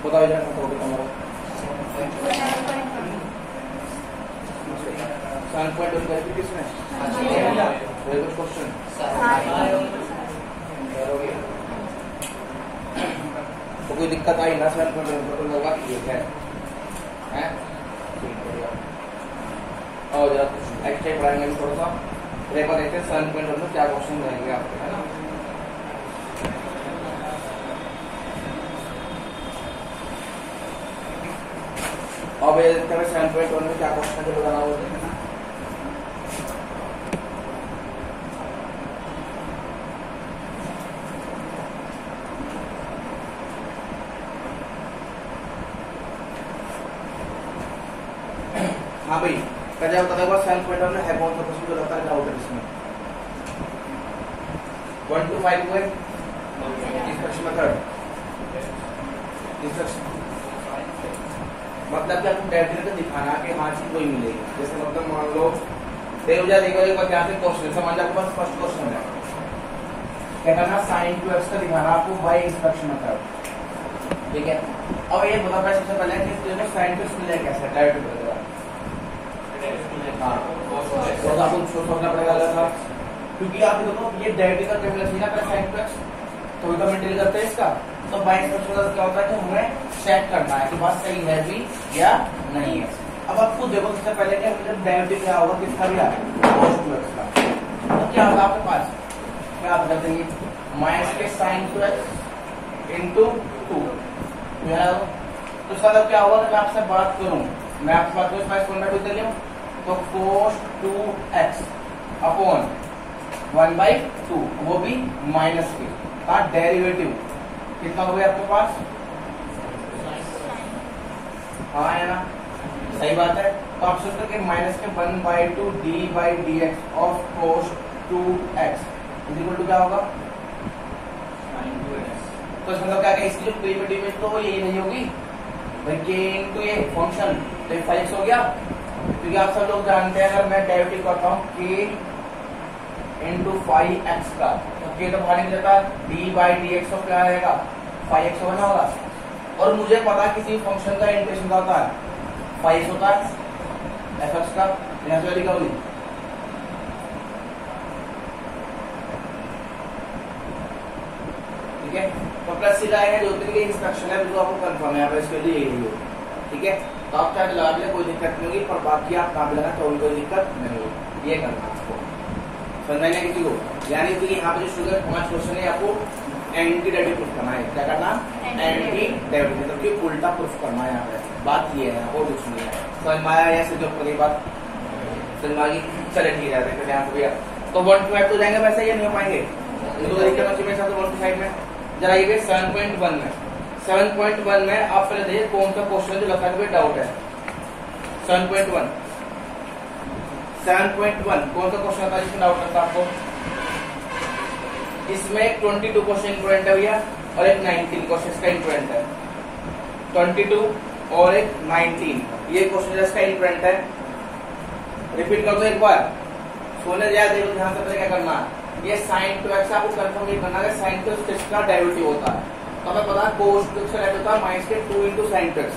बताओ इधर टोटल हमारा 7.1 करके किसने वेरी गुड क्वेश्चन। तो कोई दिक्कत आई ना 7.1 टोटल होगा ठीक है हैं और जरा एक्स्ट्रा पढ़ाएंगे थोड़ा सा। एक बार देखते हैं 7.1 में क्या क्वेश्चन रहेंगे आपके, है ना। अब ये देखते हैं 7.1 में क्या क्वेश्चन है बताना होता है ना। हाँ भाई क्या बता देगा 7.1 में है कौन सा क्वेश्चन जो लगता है डाउट है इसमें 1 to 5 हुए इंस्ट्रक्शन मेथड इंस्ट्रक्शन मतलब कि आपको डायरेक्टली तो दिखाना कि हाँ चीज कोई मिलेगी। जैसे मतलब मान लो देखो एक बार क्या से क्वेश्चन समझ आपके पास फर्स्ट क्वेश्चन है क्या करना sin to x का दिखाना आपको बाय इंस्ट्रक्शन मेथड, ठीक है। अब ये बता पाए सबसे पहले कि sin to x मिलेगा कैसे डायरेक्ट बता तो आपको सोचना पड़ेगा अलग था क्योंकि आप देखो ये डायरेक्टली का टेबल है ना sin to x तो भी तो मेंटेन करते हैं इसका। तो बाय इंस्ट्रक्शन का क्या होता है कि हमें चेक करना है कि बात सही है भी या नहीं है। अब आपको देखो सबसे पहले कि जब डेरिवेटिव क्या होगा किसका भी आए cos 2x का तो क्या होगा आपके पास क्या आप कर देंगे माइनस के sin to x into 2 तो इसका मतलब क्या होगा कि आपसे बात करूं मैं आपसे बात करूं माइनस 1/2 इधर ले तो cos 2x अपॉन 1/2 वो भी माइनस के का डेरिवेटिव कितना हो गया आपके पास, हाँ है ना सही बात है। तो आप सोचते कि माइनस के 1/2 d/dx of cos 2x equal to क्या होगा तो इसका मतलब क्या है इसकी जो प्रीमिटिव इमेज तो यही नहीं होगी भाई k इनटू ये फंक्शन तो 5x हो गया क्योंकि आप सब लोग जानते हैं अगर मैं डेरिवेटिव करता हूँ k इनटू 5x का तो k तो बाहर निकल जाता है d/dx ऑफ क्या रहेगा 5x होना होगा और मुझे पता किसी फंक्शन का इंटीग्रेशन का होता है 5 होता है fx का यहाँ से लिखा होगी ठीक है। तो प्लस सीधा है जो तरीके इंस्ट्रक्शन है जो आपको कंफर्म है यहाँ पर इसके लिए यही होगी, ठीक है। तो आप चाहे लगा ले कोई दिक्कत नहीं होगी पर बाकी आप काम लगा तो कोई दिक्कत नहीं होगी ये करना आपको समझाएंगे किसी को यानी कि यहाँ पे जो शुगर 5 क्वेश्चन है आपको एंटी डेरिवेटिव प्रूफ करना है। क्या करना एंटी डेरिवेटिव मतलब कि उल्टा प्रूफ करना है। यहाँ पे बात ये है और कुछ नहीं है समझ में आया ऐसे जो पूरी बात समझ में आ गई चले ठीक है देखते हैं भैया। तो 1 to 5 तो जाएंगे वैसे ये नहीं हो पाएंगे तो देखते हैं मेरे साथ 1 to 5 में जरा ये 7.1 में 7.1 में आप पहले देखिए कौन सा क्वेश्चन जो लगता है डाउट है 7.1 कौन सा क्वेश्चन आता है जिसमें डाउट लगता है आपको इसमें 22 क्वेश्चन इंपोर्टेंट है भैया और एक 19 क्वेश्चन इसका इंपोर्टेंट है 22 और एक 19 ये क्वेश्चन इसका इंपोर्टेंट है। रिपीट कर दो एक बार सोने जाए देखो ध्यान से पहले क्या करना है ये sin to x आपको कंफर्म ये करना है sin to x का डेरिवेटिव होता है तो हमें पता है cos to x का डेरिवेटिव होता है माइनस के 2 into sin to x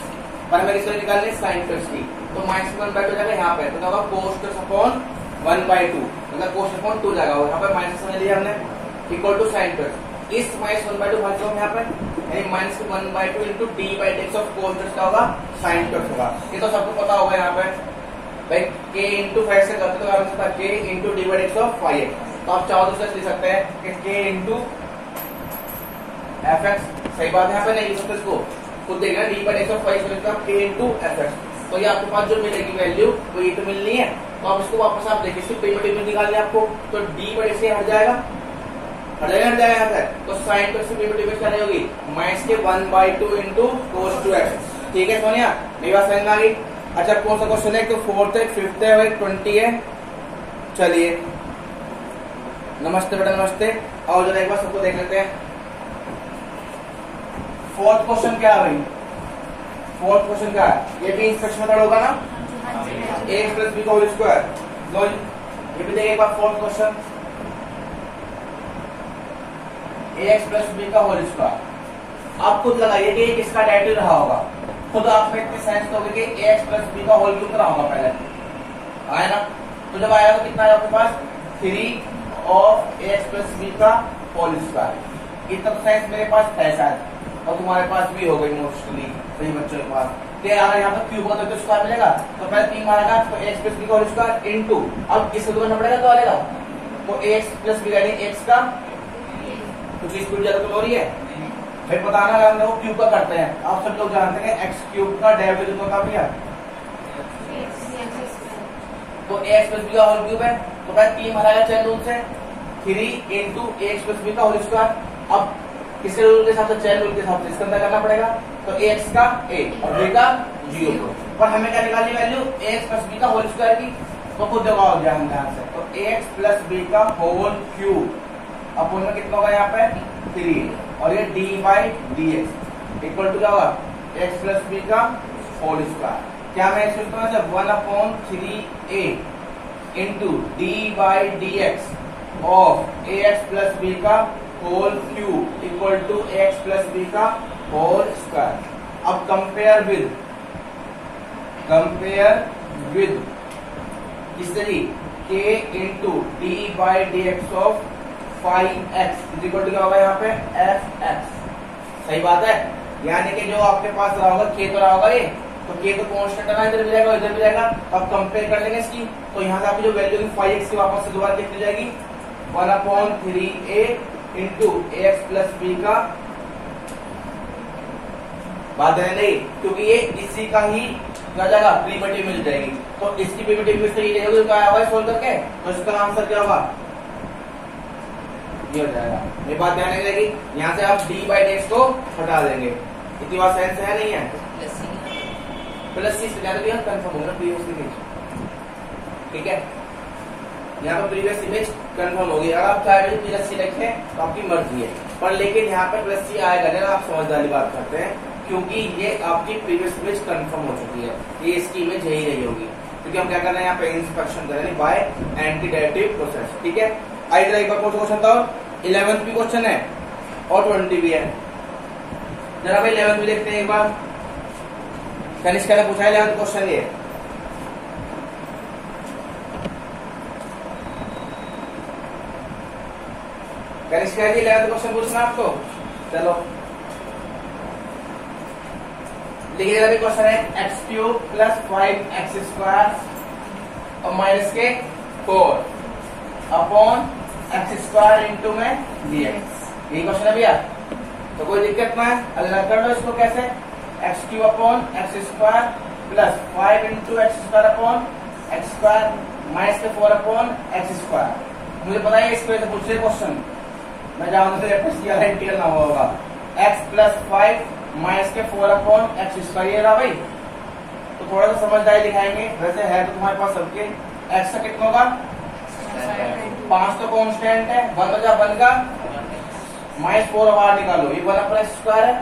पर हमें इसको निकालनी है sin to x की तो माइनस 1/2 जाएगा यहाँ पे तो होगा cos to x अपॉन 1/2 मतलब cos अपॉन 2 जाएगा यहाँ पे माइनस समझ लिया हमने equal to sin to x इस माइनस 1/2 भाग दो यहाँ पे यानी minus 1/2 into d/dx of cos to x का होगा sin to x होगा ये तो सबको पता होगा यहाँ पे भाई k into 5 से करते तो आपको पता k into d/dx of 5x तो आप चाहो तो से लिख सकते हैं कि k into fx सही बात है यहाँ पे नहीं लिख सकते इसको खुद देखना d/dx ऑफ 5 से k into fx तो ये आपके पास जो मिलेगी वैल्यू वो ये तो मिलनी है तो आप इसको वापस आप देखिए इसकी प्रीमिटिव निकालनी है आपको तो d/dx से हट जाएगा यहाँ पे तो sin to x की प्रीमिटिव क्या होगी माइनस के 1/2 into cos 2x ठीक है सोनिया मेरी बात समझ में आ गई। अच्छा कौन सा क्वेश्चन है तो 4th है 5th है और 20 है चलिए नमस्ते बेटा नमस्ते और जरा एक बार सबको देख लेते हैं 4th क्वेश्चन क्या है भाई फोर्थ क्वेश्चन का है, ये भी इंस्पेक्शन मेथड होगा ना, एक्स प्लस बी का होल स्क्वायर। लो ये भी देखिए एक बार fourth question, x plus B का होल स्क्वायर। आप खुद लगाइए कि किसका डेरिवेटिव रहा होगा, खुद आप में इतने सेंस दोगे कि एक्स प्लस बी का होल क्यूब रहा होगा पहले, आया ना। तो जब आएगा तो कितना है आपके पास 3 ऑफ एक्स प्लस बी का होल स्क्वायर। इतना तो सेंस मेरे पास है शायद, और तुम्हारे पास भी हो गई मोस्टली सही बच्चों के पास। तो अगर यहाँ पर क्यूब होता है तो स्क्वायर मिलेगा, तो पहले 3 मारेगा तो एक्स प्लस बी का होल स्क्वायर इनटू, अब इसको तो करना पड़ेगा तो आएगा, तो एक्स प्लस बी यानी एक्स का कुछ स्पीड ज्यादा तो हो रही है भाई, बताना अगर हम लोग क्यूब का करते हैं, आप सब लोग जानते हैं एक्स क्यूब का डेरिवेटिव कितना होता है, तो एक्स प्लस बी का होल क्यूब है, तो पहले 3 मारेगा चैन रूल से 3 इंटू एक्स प्लस बी का होल स्क्वायर। अब किसके रूल के हिसाब से, चैन रूल के हिसाब से इसका अंदर करना पड़ेगा, तो एक्स का a और b का 0, पर हमें क्या निकालनी वैल्यू एक्स प्लस बी का होल स्क्वायर की, तो खुद देखा ध्यान ध्यान से, तो एक्स प्लस बी का होल क्यूब अपन में कितना होगा यहाँ पे 3, और ये d by d x equal to क्या होगा एक्स प्लस बी का होल स्क्वायर। क्या मैं इसको 1/3a into d by d x of a x plus B का whole cube equal to x plus B का होल स्क्वायर। अब compare with किस तरीके के into d by d x of 5x equal to क्या होगा यहाँ पे fx। सही बात है, यानी कि जो आपके पास रहा होगा k तो रहा होगा ये, तो k तो कांस्टेंट है, इधर भी जाएगा इधर भी जाएगा, तो अब कंपेयर कर लेंगे इसकी, तो यहाँ से आपकी जो वैल्यू 5x की वापस से दोबारा कितनी जाएगी 1/3a into x plus B का, बात है नहीं, क्योंकि ये इसी का ही क्या जाएगा प्रीमेटिव मिल जाएगी, तो इसकी प्रीमेटिव में से ये जाएगा, क्या आया सोल्व करके, तो इसका आंसर क्या होगा ये हो जाएगा। ये बात ध्यान रखिएगी, यहाँ से आप डी बाई डी एक्स को हटा देंगे, इतनी बात सेंस है नहीं है, प्लस सी से ज्यादा भी हम कंफर्म होगा प्रीवियस इमेज, ठीक है, यहाँ पर प्रीवियस इमेज कंफर्म होगी। अगर आप चाहे प्लस सी लिखें तो आपकी मर्जी है, पर लेकिन यहाँ पे प्लस सी आएगा नहीं, आप समझदारी बात करते हैं, क्योंकि ये आपकी प्रीवियस इमेज कंफर्म हो चुकी है, ये इसकी इमेज यही रही होगी, क्योंकि हम क्या करना है यहाँ पे इंस्पेक्शन करेंगे बाय एंटीडेटिव प्रोसेस, ठीक है। आइए एक बार क्वेश्चन था, 11th भी क्वेश्चन है और 20 भी है, जरा भाई 11th भी देखते हैं एक बार। कनिष्का ने पूछा है 11th क्वेश्चन, ये कनिष्का जी 11th क्वेश्चन पूछना आपको, चलो लिखिए। अभी क्वेश्चन है x³ प्लस 5x² और माइनस के 4 अपॉन x² इंटू में dx, यही क्वेश्चन है भैया, तो कोई दिक्कत ना है, अलग कर लो इसको कैसे, x³ upon x² plus 5 into x² upon x² minus के 4 अपॉन x²। मुझे पता है इसको पूछ रहे क्वेश्चन, मैं जानता हूँ इंटीग्रल ना होगा, x प्लस 5 माइनस के 4 अपॉन x², ये रहा भाई, तो थोड़ा सा समझदारी दिखाएंगे, वैसे है तो तुम्हारे पास सबके x का कितना होगा 5 तो कांस्टेंट है, 1 बचा 1 का माइनस 4 बाहर निकालो, ये 1/x² है,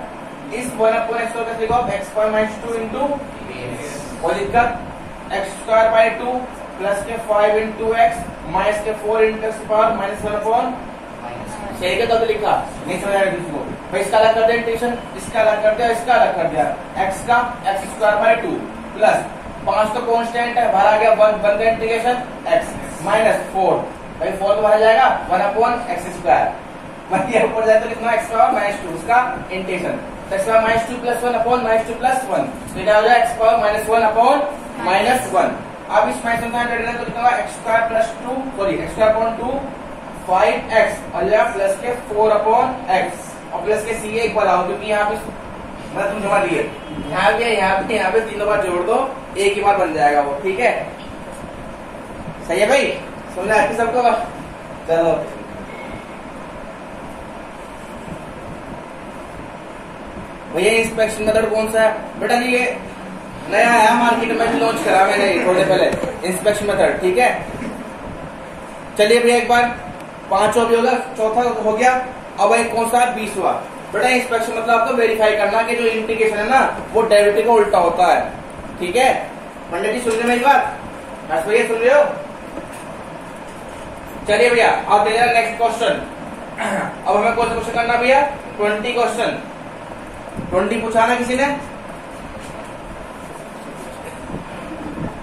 इस 1/x² का लिखो x² माइनस 2 इंटू, और दिक्कत x² बाई 2 प्लस के 5 इंटू एक्स माइनस के 4 into x power minus 1 upon, सही के तो लिखा नहीं समझ आया किसी को भाई, इसका अलग कर दिया इंटीग्रेशन, इसका अलग कर दिया, इसका अलग कर दिया, x का x² बाई 2 प्लस 5 तो कांस्टेंट है, बाहर आ गया 1 का इंटीग्रेशन x माइनस 4, भाई 4 तो बाहर जाएगा 1/x², भाई ऊपर जाए तो कितना x पावर माइनस 2, उसका integration x power minus 2 plus 1 upon minus 2 plus 1, तो क्या हो जाए x power minus 1 upon minus 1। अब इस माइनस का तो कितना होगा x² plus 2 sorry x² upon 2 5x और यहाँ प्लस के 4 अपॉन x और प्लस के सी एक बार आओ, क्योंकि यहाँ पे मतलब तुम जमा दिए यहाँ पे तीनों बार जोड़ दो, एक ही बार बन जाएगा वो, ठीक है, सही है भाई, समझ आती सबको। चलो भैया इंस्पेक्शन मेथड कौन सा है बेटा जी, ये नया आया मार्केट में, लॉन्च करा मैंने थोड़े पहले इंस्पेक्शन मेथड, ठीक है। चलिए भैया एक बार 5वां भी होगा, चौथा हो गया, अब एक कौन सा 20वां, बेटा इंस्पेक्शन मतलब आपको वेरीफाई करना कि जो इंडिकेशन है ना वो डेरिवेटिव का उल्टा होता है। ठीक है पंडित जी, सुन रहे मेरी बात? हर्ष भैया सुन रहे हो? चलिए भैया अब देखिए नेक्स्ट क्वेश्चन। अब हमें कौन सा क्वेश्चन करना भैया? 20 क्वेश्चन। 20 पूछा ना किसी ने?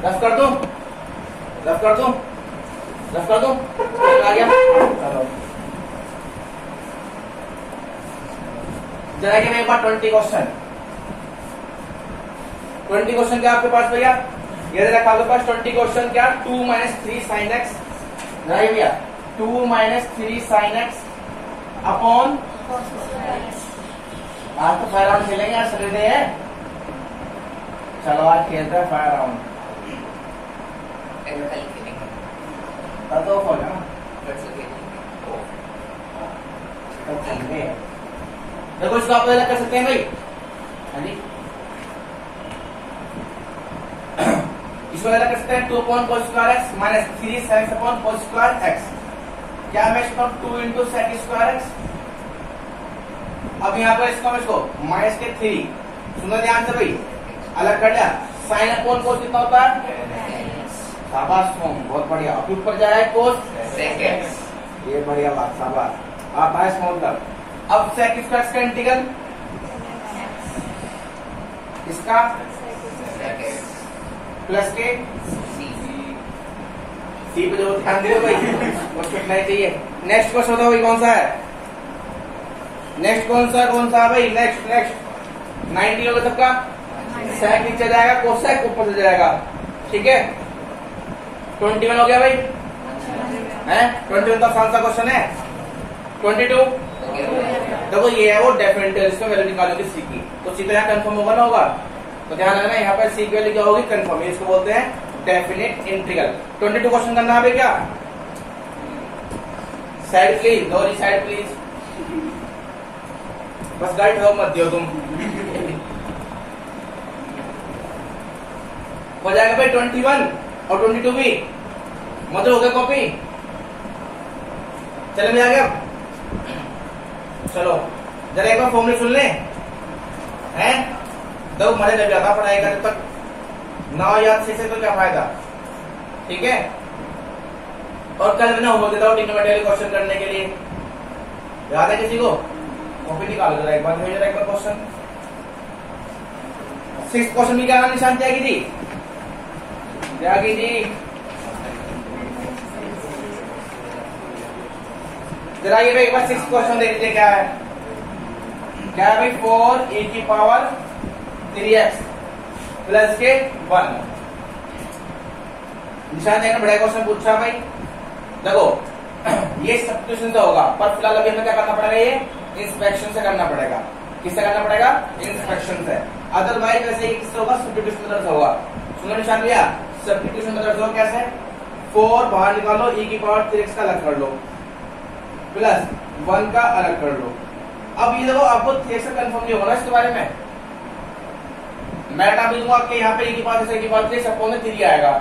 10 कर दूं? 10 कर दूं? 10 कर दूं? आ गया चलो जरा एक बार 20 क्वेश्चन। 20 क्वेश्चन क्या आपके पास भैया? ये रखा आपके पास 20 क्वेश्चन क्या? 2 - 3 sin x भैया 2 - 3 sin x अपॉन आज तो फायर राउंड खेलेंगे, आज सैटरडे है। चलो आज खेलते हैं फायर राउंड। कल खेलेंगे कल तो हो जाना देखो इसको आप अलग कर सकते हैं भाई। हाँ जी इसको अलग कर सकते हैं 2 upon cos square x minus 3 sin x upon cos square x। क्या मैं इसको 2 इंटू sec स्क्वायर x। अब यहाँ पर इसको माइनस के 3 सुनो ध्यान से भाई, अलग कर लिया। साइन अपॉन cos कितना होता है? शाबाश तुम, बहुत बढ़िया। अब ऊपर जाए cos sec x, ये बढ़िया बात, शाबाश। आप आए इसका मतलब अब sec स्क्वायर का इंटीग्रल इसका प्लस के सी पे जो ध्यान दे भाई उसको कितना चाहिए। नेक्स्ट क्वेश्चन बताओ भाई कौन सा है? नेक्स्ट कौन सा है भाई? नेक्स्ट 90 होगा सबका। sec नीचे जाएगा, cosec ऊपर से जाएगा। ठीक है 21 हो गया भाई है। 21 का कौन सा क्वेश्चन है? 22 देखो ये है वो डेफिनेट, इसका वैल्यू निकालोगे सी की, तो सी तो यहाँ कंफर्म होगा ना होगा। तो ध्यान रखना यहाँ पर सी की वैल्यू क्या होगी? कंफर्म। इसको बोलते हैं डेफिनेट इंटीग्रल। 22 क्वेश्चन करना है क्या? साइड प्लीज, दोनों साइड प्लीज, बस गाइड हो मत दियो तुम। हो जाएगा भाई 21 और 22 भी मतलब हो गया कॉपी। चलो मैं आ गया। चलो जरा एक बार फॉर्मूले सुन ले हैं, देखो मजे जब ज्यादा पढ़ाई कर तक ना याद से तो क्या फायदा। ठीक है और कल मैं होमवर्क देता हूँ ट्रिग्नोमेट्री क्वेश्चन करने के लिए। याद है किसी को? कॉपी निकालो जरा एक बार, जरा एक बार क्वेश्चन। 6 क्वेश्चन भी क्या नाम निशान त्यागी जी? त्यागी जी जरा ये भाई एक बार 6 क्वेश्चन देख लीजिए क्या है। क्या है भाई? 4 e की पावर 3x प्लस के 1 निशान देखना बड़ा क्वेश्चन पूछा भाई। देखो ये सब्स्टिट्यूशन से होगा, पर फिलहाल अभी हमें क्या करना पड़ेगा? ये इंस्पेक्शन से करना पड़ेगा। किससे करना पड़ेगा? इंस्पेक्शन से। अदरवाइज वैसे ही किससे होगा? सब्स्टिट्यूशन मेथड से होगा। सुनो निशान भैया, सब्स्टिट्यूशन मेथड से कैसे? 4 बाहर निकालो, e की पावर 3x का अलग कर लो प्लस 1 का अलग कर लो। अब ये देखो आपको 3x से कंफर्म नहीं होगा ना इसके बारे में। मैं हटा भी दूंगा आपके यहाँ पे e की पावर 3x अपॉन 3 आएगा,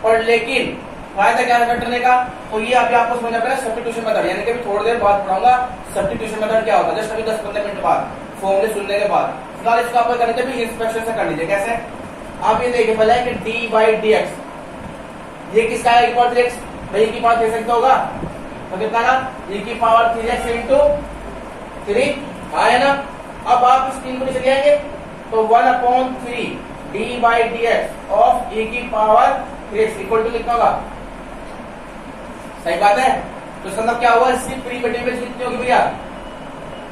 पर लेकिन फायदा क्या है करने का? तो ये अभी आपको समझना पड़ेगा सब्स्टिट्यूशन मेथड, यानी कि अभी थोड़ी देर बाद पढ़ाऊंगा सब्स्टिट्यूशन मेथड क्या होता है। जस्ट अभी 10-15 मिनट बाद फॉर्मूले सुनने के बाद। फिलहाल इसको आप करने के भी इंस्पेक्शन से कर लीजिए। कैसे? आप ये देखिए पहले कि d/dx ये किसका है? e की पावर 3x भाई, e की पावर 3x होगा तो कितना ना? e की पावर 3x इंटू 3 आया ना। अब आप इस 3 को नीचे ले आएंगे तो 1/3 d/dx ऑफ e की पावर 3x इक्वल टू कितना होगा? सही बात है। तो इसका मतलब क्या हुआ? इसकी प्री वेरिएबल कितनी होगी भैया?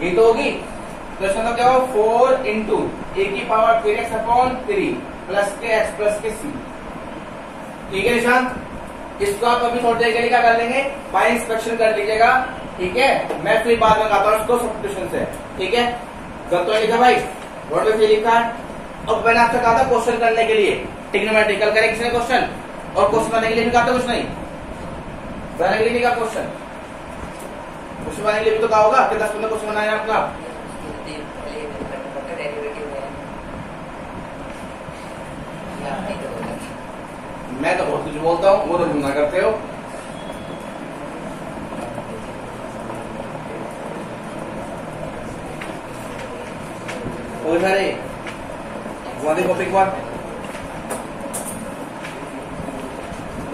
ये तो होगी। तो इसका मतलब क्या होगा? 4 इंटू e की पावर 3x अपॉन 3 प्लस के x प्लस के c। ठीक है निशांत, इसको आप अभी थोड़ी देर के लिए क्या कर लेंगे? बाय इंस्पेक्शन कर लीजिएगा। ठीक है मैं फिर बाद में आता हूँ इसको सब्स्टिट्यूशन से। ठीक है गलत तो लिखा भाई, बोर्ड में लिखा है। अब मैंने आपसे कहा था क्वेश्चन करने के लिए ट्रिग्नोमेट्रिकल करे किसी ने क्वेश्चन, और क्वेश्चन बनाने के लिए भी कहा था कुछ नहीं, बनाने के लिए नहीं कहा क्वेश्चन, क्वेश्चन बनाने के लिए भी तो कहा होगा कि 10-15 क्वेश्चन बनाए आपका। मैं तो बहुत कुछ बोलता हूँ, वो तो तुम ना करते हो। हो सारे वो देखो पिक वन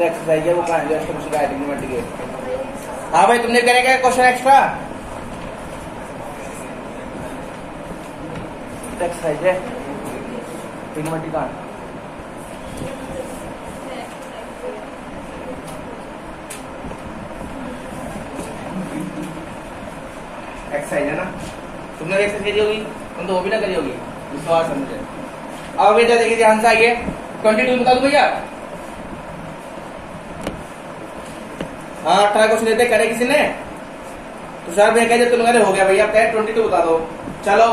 एक्सरसाइज है वो कहाँ है जो उसका एलिमेंट के। हाँ भाई तुमने करेगा क्वेश्चन एक्स्ट्रा एक्सरसाइज है ट्रिग्नोमेट्री का एक्सरसाइज है ना तुमने एक्सरसाइज करी होगी तुम तो वो भी ना करी होगी विश्वास समझे। अब बेटा देखिए ध्यान से आइए 22 बता दो भैया। हाँ 18 क्वेश्चन देते करे किसी ने तुषार भैया कह तुम्हारे हो गया भैया 22 बता दो। चलो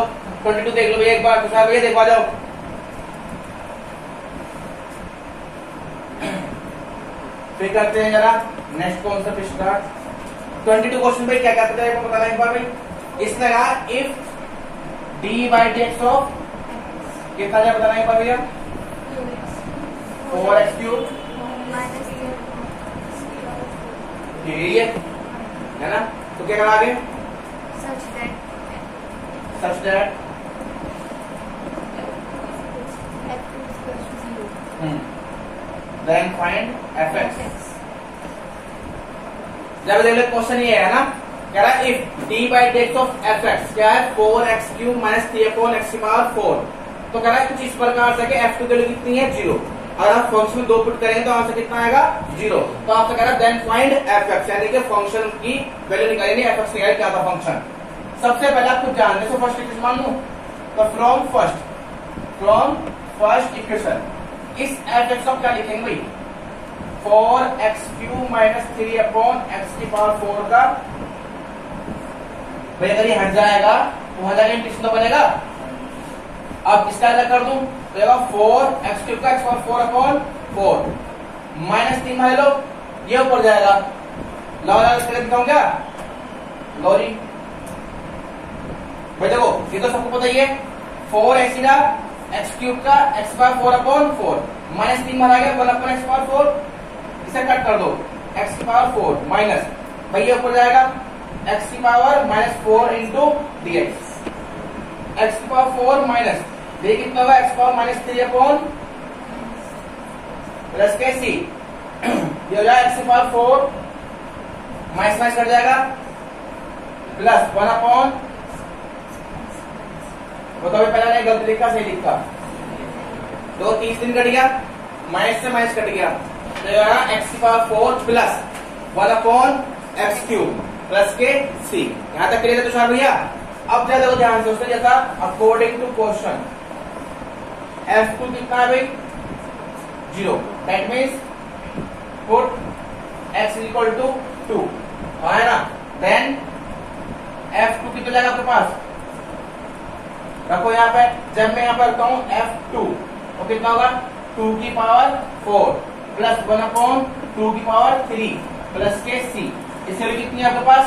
22 देख लो भैया एक बार तुषार भैया देखो आ जाओ। फिर करते हैं जरा नेक्स्ट कॉन्सेप्ट स्टार्ट। 22 क्वेश्चन भाई क्या कहते हैं बताना एक बार भाई। इसने कहा if D by d x of कितना जाए बताना एक बार भैया 4x³ है ना। तो क्या करा आगे such that then find fx। जब देख लो क्वेश्चन ये है ना कह रहा है if d by dx of fx क्या है 4x³ minus 3/x⁴। तो कह रहा है कुछ इस प्रकार से कि f2 की वैल्यू कितनी है 0। अगर आप फंक्शन में 2 पुट करेंगे तो आंसर कितना आएगा 0। तो आपसे कह रहा है देन फाइंड fx यानी कि फंक्शन की वैल्यू निकालेंगे fx निकालेंगे क्या था फंक्शन। सबसे पहले आप कुछ जानते हैं फर्स्ट इक्वेशन मान लो तो फ्रॉम फर्स्ट इक्वेशन इस fx ऑफ क्या लिखेंगे भाई 4x³ minus 3/x⁴ का भाई अगर ये हट जाएगा तो वहां जाके इंटीग्रेशन तो बनेगा। अब इसका अलग कर दूं तो 4x³ का x⁴/4 माइनस 3 मान लो ये ऊपर जाएगा लॉग दिखाऊं क्या गौरी भाई देखो ये तो सबको पता ही है 4x³ का x⁴/4 माइनस 3 मारा गया 1/x⁴ इसे कट कर दो x⁴ माइनस भाई ये ऊपर जाएगा x⁻⁻4 into dx x⁴ minus देखिए कितना होगा x⁻−3 प्लस के c ये हो जाएगा x⁴ माइनस माइनस कट जाएगा प्लस 1/। बताओ पहला ने गलत लिखा सही लिखा 2 30 दिन कट गया माइनस से माइनस कट गया तो ये होगा x⁴ प्लस 1/x³ प्लस के c। यहां तक क्लियर है तुषार भैया। अब क्या देखो ध्यान से उसने जैसा अकॉर्डिंग टू क्वेश्चन f2 कितना है भाई 0 that means put x equal to 2 है ना। देन f2 कितना जाएगा आपके पास रखो यहाँ पे जब मैं यहाँ पर रखता हूँ f2 तो कितना होगा 2⁴ प्लस 1/2⁵ प्लस के c इससे भी कितनी है आपके पास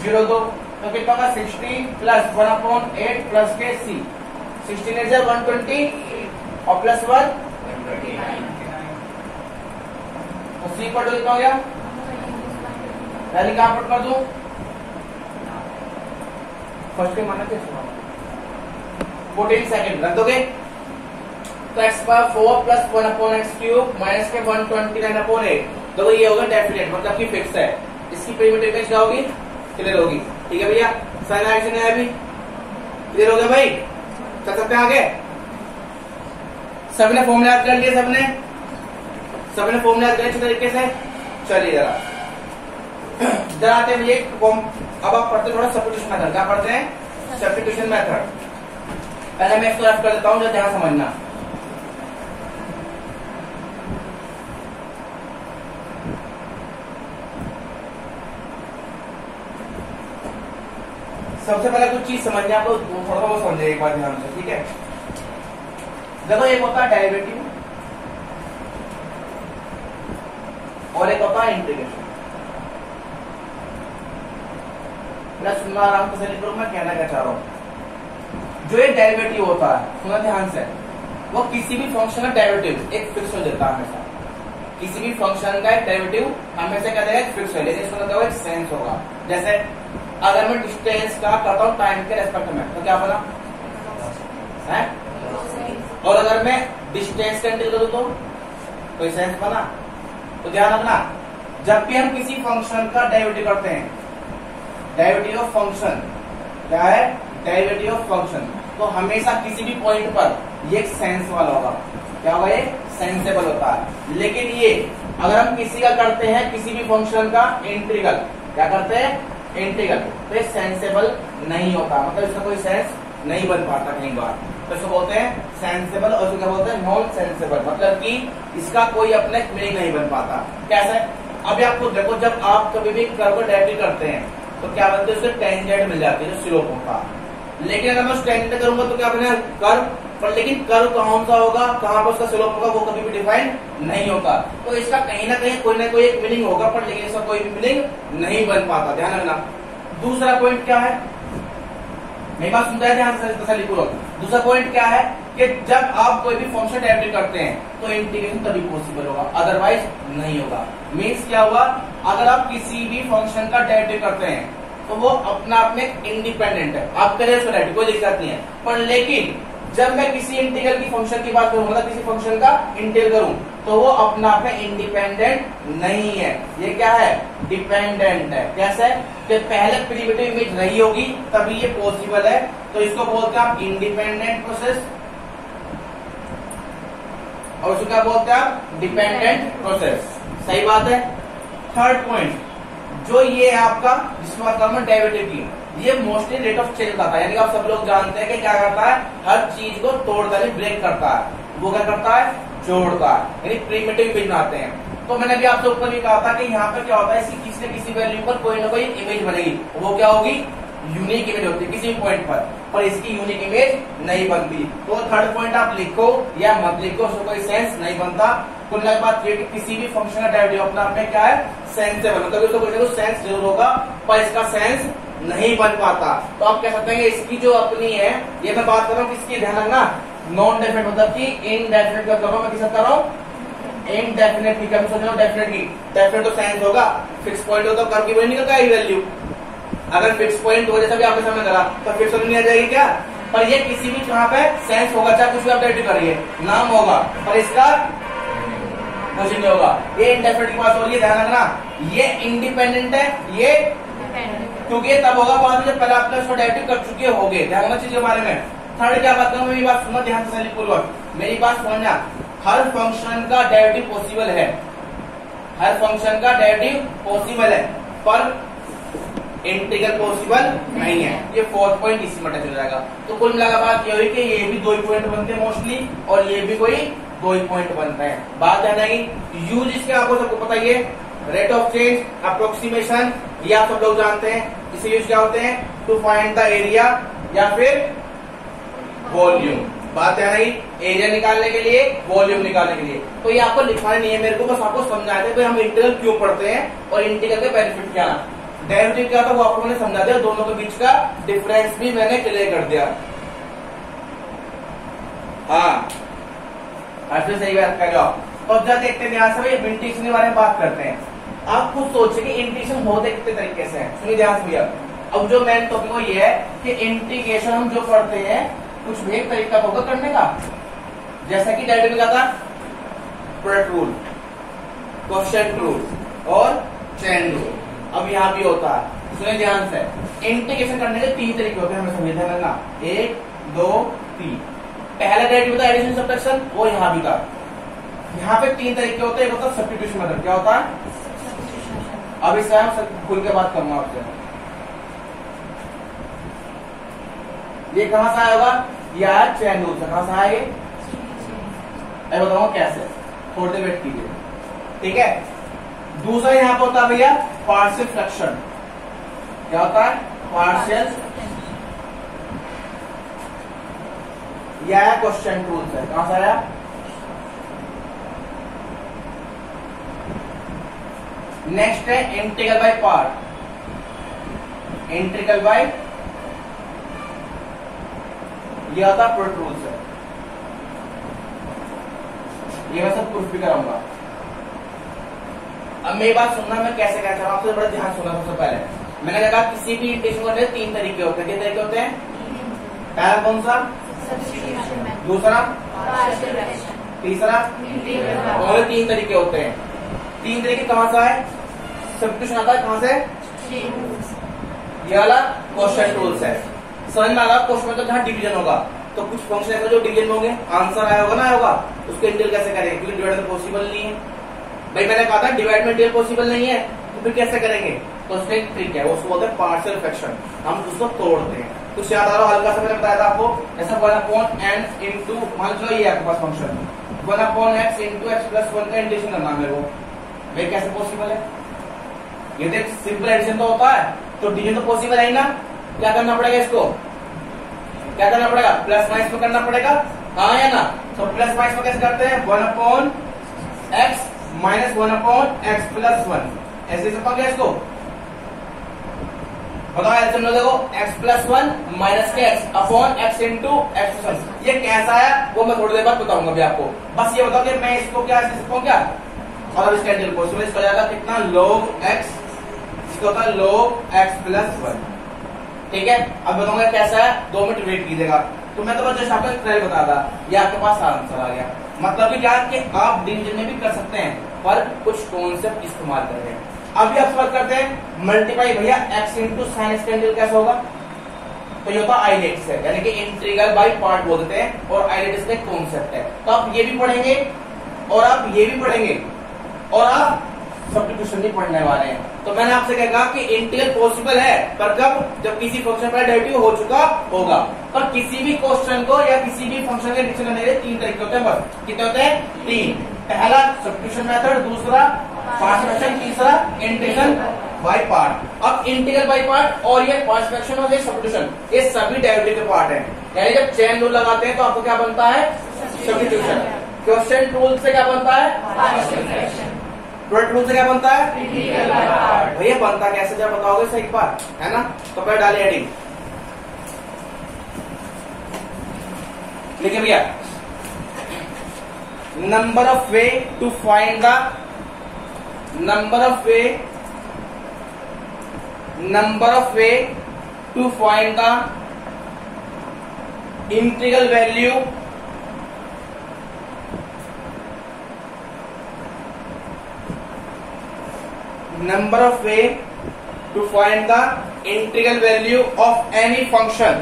0 2 तो कितना होगा 16 प्लस 1/8 प्लस के c 16 is 120 और प्लस 1 तो c पर कितना हो गया पहले कहां पुट कर दूं फर्स्ट के माना कैसे 14 सेकंड रख दोगे तो x⁴ प्लस 1/x³ माइनस के 129/8 तो ये होगा डेफिनेट मतलब कि फिक्स है। इसकी पेरिमीटर क्या होगी क्लियर होगी। ठीक है भैया साइन एक्शन है अभी क्लियर हो गया भाई चल सकते हैं आगे। सबने फॉर्मूला याद कर लिया सबने फॉर्मूला याद कर अच्छे तरीके से चलिए जरा आते हैं अब आप पढ़ते थोड़ा सब्स्टिट्यूशन मेथड क्या पढ़ते हैं सब्स्टिट्यूशन मेथड। पहले मैं इसको रफ कर देता हूं जो ध्यान समझना। सबसे पहले कुछ चीज समझने आपको थोड़ा बहुत समझे एक बार ध्यान से ठीक है। देखो एक होता है डेरिवेटिव और एक होता है इंटीग्रेशन। मैं सुनना आराम से लिख रहा हूं मैं कहना क्या चाह रहा हूं। जो एक डेरिवेटिव होता है सुना ध्यान से वो किसी भी फंक्शन का डेरिवेटिव एक फिक्स हो जाता है हमेशा। किसी भी फंक्शन का एक डेरिवेटिव हमेशा क्या देगा फिक्स हो जाएगा। इसका मतलब एक सेंस होगा। जैसे अगर मैं डिस्टेंस का करता हूं टाइम के रेस्पेक्ट में तो क्या बना अगर मैं डिस्टेंस का इंटीग्रल करूं तो कोई सेंस बना? तो ध्यान रखना, जब भी हम किसी फंक्शन का डेरिवेटिव करते हैं, डेरिवेटिव ऑफ फंक्शन क्या है? डेरिवेटिव ऑफ फंक्शन, तो हमेशा किसी भी पॉइंट पर ये एक सेंस वाला होगा। क्या होगा? ये सेंसेबल होता है। लेकिन ये अगर हम किसी का करते हैं, किसी भी फंक्शन का इंटीग्रल, क्या करते हैं? इंटीग्रल, तो ये सेंसेबल नहीं होता, मतलब इसका कोई सेंस नहीं बन पाता कई बार। तो इसको बोलते हैं सेंसेबल, और इसको क्या बोलते हैं? नॉन सेंसेबल, मतलब कि इसका कोई अपने मीनिंग नहीं बन पाता। कैसे? अभी आपको देखो, जब आप कभी भी कर्व को डेरिवेटिव करते हैं तो क्या बनते हैं? उसके टेंजेंट मिल जाती है, जो स्लोप होता। लेकिन अगर मैं उस टेंजेंट करूंगा तो क्या बनेगा? कर्व। पर लेकिन कर्व कौन सा होगा, कहां पर उसका स्लोप होगा, वो कभी भी डिफाइन नहीं होता। तो इसका कहीं ना कहीं कोई ना कोई एक मीनिंग होगा, पर लेकिन इसका कोई भी मीनिंग नहीं बन पाता। ध्यान रखना। दूसरा पॉइंट क्या है? मेरी बात सुनता है ध्यान से, तसल्लीपूर्वक। दूसरा पॉइंट क्या है कि जब आप कोई भी फंक्शन डेरिवेटिव करते हैं तो इंटीग्रेशन तभी पॉसिबल होगा, अदरवाइज नहीं होगा। मीन्स क्या हुआ? अगर आप किसी भी फंक्शन का डेरिवेटिव करते हैं तो वो अपना आप में इंडिपेंडेंट है, आप करें उसका डेरिवेटिव, कोई दिक्कत नहीं है। पर लेकिन जब मैं किसी इंटीग्रल की फंक्शन की बात करूं, मतलब किसी फंक्शन का इंटीग्रल करूं, तो वो अपना आप में इंडिपेंडेंट नहीं है, ये क्या है? डिपेंडेंट है। कैसे? कि पहले प्रिमिटिव इमेज रही होगी तभी ये पॉसिबल है, तो इसको बोलते हैं आप इंडिपेंडेंट प्रोसेस, और उसको क्या बोलते हैं आप? Dependent process. सही बात है। थर्ड पॉइंट जो ये आपका, जिसमें बात करूं मैं डेरिवेटिव की, ये मोस्टली रेट ऑफ चेंज बताता है, यानी कि आप सब लोग जानते हैं कि क्या करता है? हर चीज को तोड़ता है, ब्रेक करता है। वो क्या करता है? जोड़ता है, यानी प्रिमिटिव इमेज बनाते हैं। तो मैंने भी आपसे ऊपर भी कहा था कि यहाँ पर क्या होता है? किसी न किसी वैल्यू पर कोई ना कोई इमेज बनेगी, वो क्या होगी? यूनिक इमेज होती है किसी भी पॉइंट पर इसकी यूनिक इमेज नहीं बनती। तो थर्ड पॉइंट आप लिखो या मत लिखो, उसको कोई सेंस नहीं बनता। कुल बात ये कि किसी भी फंक्शन का डेरिवेटिव अपना आप में क्या है? सेंसेबल, मतलब उसको कोई सेंस जरूर होगा, पर इसका सेंस नहीं बन पाता। तो आप कह सकते हैं इसकी जो अपनी है, ये मैं बात कर रहा हूँ किसकी? ध्यान रखना, नॉन डेफिनेट, मतलब कि इनडेफिनेट का कर रहा हूँ मैं, किसका कर रहा हूँ? इनडेफिनेट की। क्या सोच रहा हूँ? डेफिनेट की। डेफिनेट तो सेंस होगा, फिक्स पॉइंट होगा, कर्व की वैल्यू निकलता है वैल्यू। अगर फिक्स पॉइंट हो, जैसा भी आपने सामने करा, तो फिक्स वैल्यू नहीं आ जाएगी क्या? पर ये किसी भी कहां पे सेंस होगा, चाहे कुछ भी आप डेरिवेटिव करिए, नाम होगा, पर इसका कुछ नहीं होगा। ये इनडेफिनेट की बात हो रही है, ध्यान रखना। ये इंडिपेंडेंट है, ये क्योंकि ये तब होगा बाद में जब पहले आपने उसको डेरिवेटिव कर चुके होगे। ध्यान रखना चीज के बारे में। थर्ड क्या बात करूं, मेरी बात सुनो ध्यान से पूर्वक, मेरी बात समझना। हर फंक्शन का डेरिवेटिव पॉसिबल है, हर फंक्शन का डेरिवेटिव पॉसिबल है, पर इंटीग्रल पॉसिबल नहीं है। ये फोर्थ पॉइंट इसी में चल जाएगा। तो कुल मिलाकर बात ये हुई कि ये भी 2 ही पॉइंट बनते हैं मोस्टली, और ये भी कोई 2 ही पॉइंट बनते हैं। बात है नहीं यूज इसके, आपको सबको पता ही है, रेट ऑफ चेंज, अप्रोक्सीमेशन, ये आप सब लोग जानते हैं। इसे यूज क्या होते हैं? टू फाइंड द एरिया या फिर वॉल्यूम। बात है नहीं, एरिया निकालने के लिए, वॉल्यूम निकालने के लिए। तो ये आपको लिखवाना नहीं है मेरे को, बस आपको समझाते हैं हम इंटीग्रल क्यों पढ़ते हैं और इंटीग्रल के बेनिफिट क्या। डेरिवेटिव क्या था वो आपको मैंने समझा दिया, दोनों के बीच का डिफरेंस भी मैंने क्लियर कर दिया। हाँ, ऐसे सही बात कर रहे हो। तो जब देखते हैं ध्यान से भाई, इंटीग्रेशन के बारे में बात करते हैं। आप खुद सोचिए कि इंटीग्रेशन होते कितने तरीके से है। सुनिए ध्यान से भैया, अब जो मेन टॉपिक वो ये है कि इंटीग्रेशन हम जो पढ़ते हैं कुछ भी एक तरीका होगा करने का, जैसा कि डेरिवेटिव का था प्रोडक्ट रूल, कोएफिशिएंट रूल और चेन रूल। अब यहाँ भी होता है, सुनिए ध्यान से। इंटीग्रेशन करने के 3 तरीके होते हैं, हमें समझ ध्यान रखना, 1 2 3। पहला डेरिवेटिव था एडिशन सब्ट्रैक्शन, वो यहाँ भी था। यहाँ पे 3 तरीके होते हैं, एक होता है सब्स्टिट्यूशन मेथड। क्या होता है? अब इसका हम खुल के बात करूंगा आपसे। ये कहां से आया होगा? यह चेन रूल से। कहां से आया ये? मैं बताऊंगा कैसे, थोड़ी देर वेट कीजिए, ठीक है। दूसरा यहाँ पे होता है भैया पार्शियल फ्रैक्शन। क्या होता है? पार्शियल, यह क्वेश्चन रूल से। कहां से आया? नेक्स्ट है integral by part, integral by, ये आता है प्रोडक्ट रूल से। ये मैं सब प्रूफ भी कराऊंगा। अब मेरी बात सुनना, मैं कैसे कहता हूं आपसे, बड़ा ध्यान सुनना। सबसे पहले मैंने कहा किसी भी इंटीग्रेशन करने 3 तरीके होते हैं। कितने तरीके होते हैं? पहला कौन सा? दूसरा, पार्शियल फ्रैक्शन, तीसरा। इंटीग्रल और 3 तरीके होते हैं। 3 तरीके कहां से आए? सब्स्टिट्यूशन आता है कहां से? ये वाला क्वेश्चन टूल्स है। समझ में आ रहा? क्वेश्चन में तो जहां डिवीजन होगा तो कुछ फंक्शन ऐसा जो डिवीजन होंगे, आंसर आया होगा ना आया होगा, उसको इंटीग्रल कैसे करेंगे? क्योंकि डिवाइड तो पॉसिबल नहीं है भाई। मैंने कहा था डिवाइड में इंटीग्रल पॉसिबल नहीं है, तो फिर कैसे करेंगे? तो उसका एक ट्रिक है, उसको बोलते हैं पार्शियल फ्रैक्शन। हम उसको तोड़ते हैं। कुछ याद आ रहा हो? हल्का सा मैंने बताया था आपको, ऐसा 1/n इंटू, मान लो ये आपके पास function 1/x into x plus 1 का इंटीग्रेशन करना मेरे को, भाई कैसे पॉसिबल है? ये तो एक सिंपल एडिशन तो होता है, तो डिवीजन तो पॉसिबल है ही ना। क्या करना पड़ेगा इसको? क्या करना पड़ेगा? प्लस माइनस में करना पड़ेगा, हाँ या ना? तो प्लस माइनस में कैसे करते हैं? 1/x माइनस 1/x प्लस 1, ऐसे लिख पाओगे इसको? बताओ ऐसे में देखो, x प्लस 1 माइनस के x upon x into x plus 1। ये कैसा है वो मैं थोड़ी देर बाद बताऊंगा अभी आपको। बस ये बताओ कि मैं इसको क्या लिख सकता हूँ क्या? और अब इसका इंटीग्रल पॉसिबल इसको जाएगा कितना? log x, इसको होता है log x प्लस 1। ठीक है, अब बताऊंगा कैसा है, 2 मिनट वेट कीजिएगा। तो मैं तो जस्ट आपको एक ट्रायल बता रहा, ये आपके पास आंसर आ गया। मतलब कि क्या कि आप डिवीजन में भी कर सकते हैं, पर कुछ कॉन्सेप्ट इस्तेमाल कर रहे हैं। अभी आप बात करते हैं मल्टीप्लाई, भैया x इंटू साइन x का इंटीग्रल कैसा होगा? तो ये होता है आइलेट्स है, यानी कि इंटीग्रल बाय पार्ट बोलते हैं, और आइलेट्स का कॉन्सेप्ट है। तो आप ये भी पढ़ेंगे और आप ये भी पढ़ेंगे और आप सब्स्टिट्यूशन भी पढ़ने वाले हैं। तो मैंने आपसे कहा कि इंटीग्रल पॉसिबल है, पर कब? जब किसी फंक्शन का डेरिवेटिव हो चुका होगा। पर किसी भी क्वेश्चन को या किसी भी फंक्शन के डिक्शन करने के 3 तरीके होते हैं बस। कितने होते हैं? 3। पहला सब्स्टिट्यूशन मेथड, दूसरा पार्शियल फ्रैक्शन, तीसरा इंटीग्रल बाय पार्ट। अब इंटीग्रल बाय पार्ट और ये पार्शियल फ्रैक्शन और ये सब्स्टिट्यूशन, ये सभी डेरिवेटिव के पार्ट हैं। यानी जब चेन रूल लगाते हैं तो आपको क्या बनता है? सब्स्टिट्यूशन। क्वेश्चन टूल से क्या बनता है? पार्शियल फ्रैक्शन, प्रोडक्ट रूल से क्या बनता है? Integral by part. भैया बनता कैसे जब बताओगे सही एक बार, है ना? तो पहले डालिए हेडिंग, लिखिए भैया number of way to find the number of way to find the integral value of any function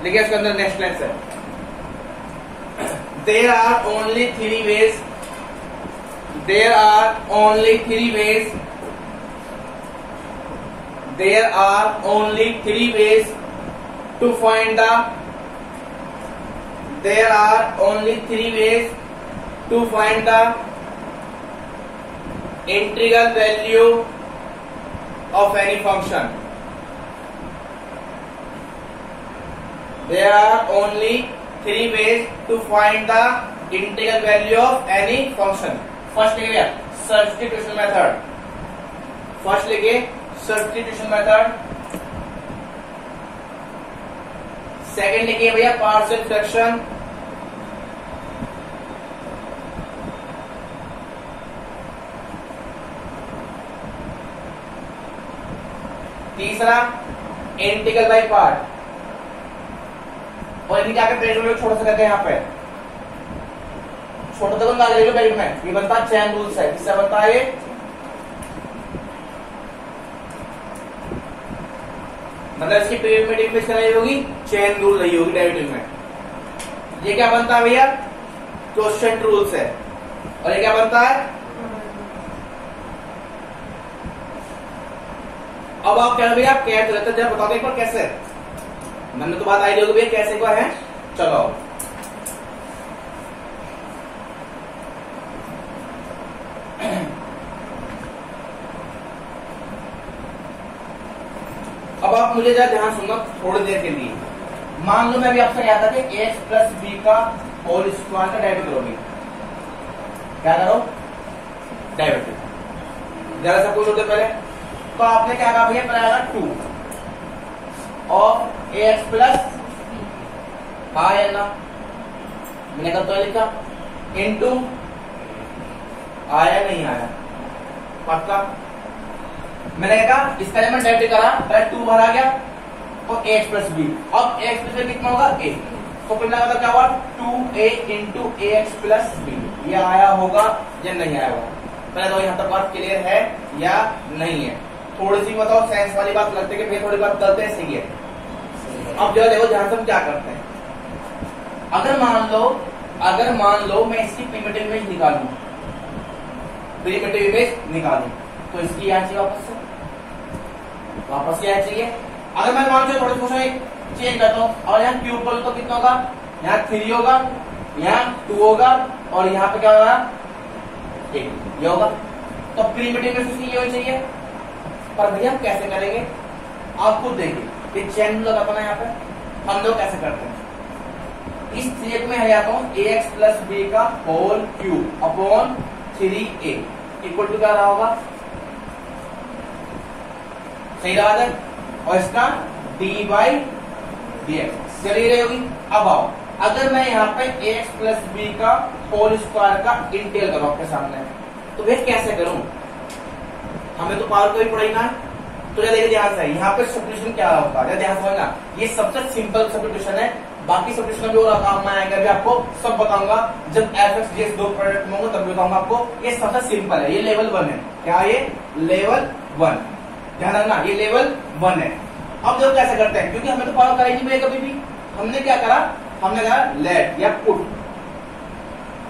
देखिए इसके अंदर नेक्स्ट लाइन है, there are only three ways to find the integral value of any function. There are only 3 ways to find the integral value of any function. First लिखिए substitution method. Second लिखिए भैया partial fraction. तीसरा integral by part. और इनके आगे bracket में छोटा सा करके यहाँ पे छोटा सा डाल देंगे ब्रैकेट में, ये बनता है चेन रूल्स है। किससे बनता है ये? मतलब इसकी डेरिवेटिव में कराई होगी चेन रूल रही होगी डेरिवेटिव में। ये क्या बनता है भैया? क्वोशिएंट रूल्स है। और ये क्या बनता है? अब आप क्या भैया आप क्या रहते जरा बताओ एक बार कैसे? मैंने तो बात आइडिया होगी भैया कैसे एक बार है। चलो अब आप मुझे जरा ध्यान सुनना थोड़ी देर के लिए। मान लो मैं भी आपसे कहा था कि x प्लस बी का होल स्क्वायर का डेरिवेटिव करोगे। क्या करो? डेरिवेटिव। जरा सा पूछो पहले तो आपने क्या कहा भैया? पहले आएगा 2 ऑफ ax प्लस, हाँ या ना? मैंने कब तो लिखा इनटू, आया नहीं आया? पक्का? मैंने कहा इसका एलिमेंट डेरिवेटिव करा, पहले 2 बाहर आ गया तो ax प्लस बी, अब ax प्लस कितना होगा a, तो फिर मतलब क्या हुआ 2a into ax plus B, ये आया होगा या नहीं आया होगा? पहले तो यहाँ तक बात क्लियर है या नहीं है? थोड़ी सी बताओ साइंस वाली बात लगती है कि भाई थोड़ी बात गलत है, सही है। अब जो देखो ध्यान से हम क्या करते हैं, अगर मान लो मैं इसकी प्रिमिटिव इमेज निकालूं, प्रिमिटिव इमेज निकालूं, तो इसकी यहाँ चाहिए वापस यहाँ चाहिए। अगर मैं मान लो थोड़ा सा चेंज करता हूँ और यहाँ क्यूब बोलूं तो कितना होगा, यहाँ 3 होगा, यहाँ 2 होगा और यहाँ पे क्या होगा 8 ये होगा। तो प्रिमिटिव इमेज उसकी ये होनी चाहिए, पर भैया हम कैसे करेंगे आप खुद देखिए, ये चेन लगाता ना यहाँ पे, हम लोग कैसे करते हैं, इस चेक में है आता हूँ ax प्लस बी का whole cube upon 3a equal to क्या रहा होगा, सही रहा है, और इसका d बाई dx चली रही होगी। अब आओ, अगर मैं यहाँ पे ax प्लस बी का होल स्क्वायर का इंटीग्रल करूं आपके सामने, तो वे कैसे करूं, हमें तो पावर को ही पढ़ाई ना, तो देखिए ध्यान से यहाँ पे सब्स्टिट्यूशन क्या होता है, ध्यान समझना, ये सबसे सिंपल सब्स्टिट्यूशन है, बाकी सब्स्टिट्यूशन भी और काम में आएगा, भी आपको सब बताऊंगा जब fx gs दो प्रोडक्ट में होंगे तब भी बताऊंगा आपको। ये सबसे सिंपल है, ये लेवल 1 है, क्या ये लेवल 1, ध्यान रखना ये लेवल 1 है। अब जो कैसे करते हैं, क्योंकि हमें तो पावर कराई नहीं मिलेगा कभी भी, हमने क्या करा, हमने कहा लेट या put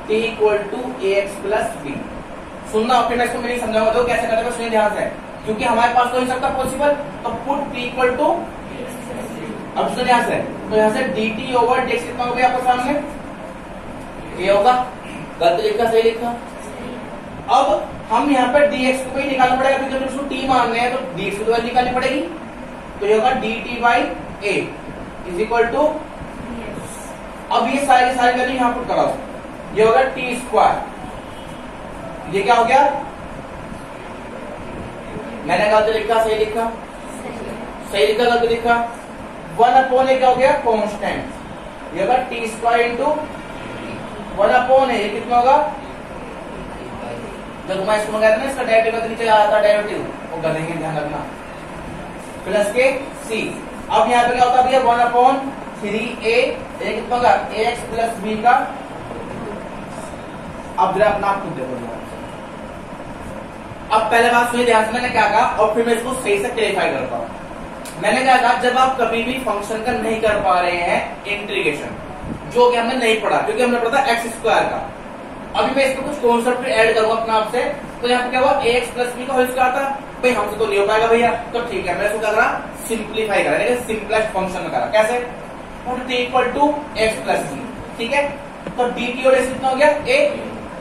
t equal to ax plus b. सुनना फिर मैं इसको नहीं समझाऊंगा, तो कैसे करते हैं सुनिए ध्यान से, क्योंकि हमारे पास तो नहीं सकता पॉसिबल, तो पुट t इक्वल टू, अब सुनिए ध्यान से, तो यहाँ से dt ओवर dx कितना हो गया आपके सामने, ये होगा, गलत लिखा सही लिखा। अब हम यहाँ पे dx को भी निकालना पड़ेगा, क्योंकि जब उसको t मान रहे हैं तो dx की वैल्यू निकालनी पड़ेगी, तो ये होगा dt by a is equal to, अब ये सारी वैल्यू यहाँ पुट कराओ, ये होगा t स्क्वायर, ये क्या हो गया, मैंने गलत लिखा सही लिखा, सही लिखा गलत लिखा, 1 अपॉन ए क्या हो गया कांस्टेंट, ये होगा टी स्क्वायर इंटू 1 अपॉन ए, ये कितना होगा, जब मैं इसको मंगाया था ना इसका डेरिवेटिव नीचे आ रहा था डेरिवेटिव, वो कर देंगे ध्यान रखना, प्लस के सी। अब यहाँ पे क्या होता है भैया 1 अपॉन 3a, ये कितना होगा ax प्लस बी का, अब जरा अपना आप खुद देखो, अब पहले बात सुनिए ध्यान से, मैंने क्या कहा और फिर मैं इसको सही से क्लेरिफाई करता हूं। मैंने क्या कहा, जब आप कभी भी फंक्शन का नहीं कर पा रहे हैं इंटीग्रेशन, जो कि हमने नहीं पढ़ा, क्योंकि हमने पढ़ा था एक्स स्क्वायर का, अभी मैं इसको कुछ कॉन्सेप्ट ऐड करूंगा अपने आप से, तो यहाँ पे क्या हुआ ax प्लस बी का होल स्क्वायर था, भाई हमसे तो नहीं हो पाएगा भैया, तो ठीक है मैं इसको क्या करा, सिंप्लीफाई करा, सिंपलेस्ट फंक्शन में करा, कैसे, put t equal to x plus B, ठीक है, तो dt और x कितना हो गया a,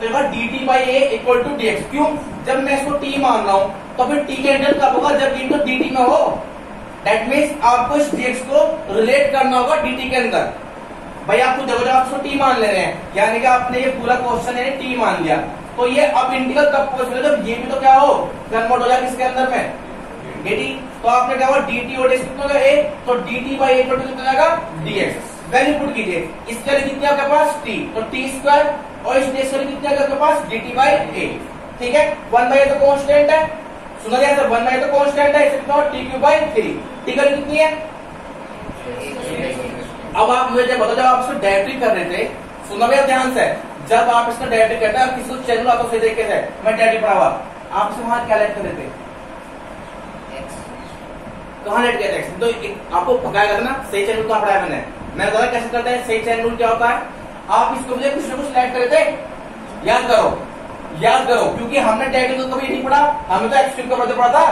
तो dt by a equal to dx, क्यों, जब मैं इसको t मान रहा हूं तो फिर t के इंटीग्रल कब होगा, जब dt तो dt में हो, दैट मीन्स आपको इस dx को रिलेट करना होगा dt के अंदर। भाई आपको देखो जब आप इसको t मान ले रहे हैं, यानी कि आपने ये पूरा क्वेश्चन है t मान लिया, तो ये अब इंटीग्रल कब पॉसिबल है, जब ये भी तो क्या हो कन्वर्ट हो जाए किसके अंदर में dt, तो आपने क्या हुआ dt और dx कितना होगा a, तो dt बाई a कितना जाएगा dx, वैल्यू पुट कीजिए, इसके लिए कितने आपके पास t, तो t स्क्वायर, और इस dx के लिए कितने आपके पास dt बाई a, ठीक है, 1 बाई a तो कांस्टेंट है, सुना गया सर, 1 बाई a तो कांस्टेंट है, इसे कितना हो t क्यूब बाई 3, t का कितनी है, अब आप मुझे बताओ जब आप इसको डेरिवेटिव कर रहे थे, सुना भैया ध्यान से, जब आप इसका डेरिवेटिव करते हैं, किसी को चैनल आपको सही तरीके से मैं डेरिवेटिव पढ़ावा, आप इसे वहां क्या लेट कर रहे थे, कहां लेट किया था, तो आपको पकाया करना सही चैनल कहां पढ़ाया मैंने बताया कैसे करते हैं, सही चैनल रूल क्या होता है, आप इसको मुझे कुछ ना कुछ लेट कर रहे थे, याद करो, क्योंकि हमने डेरिवेटिव को कभी नहीं पढ़ा, हमें तो एक्स क्यूब का पढ़ते पढ़ा था,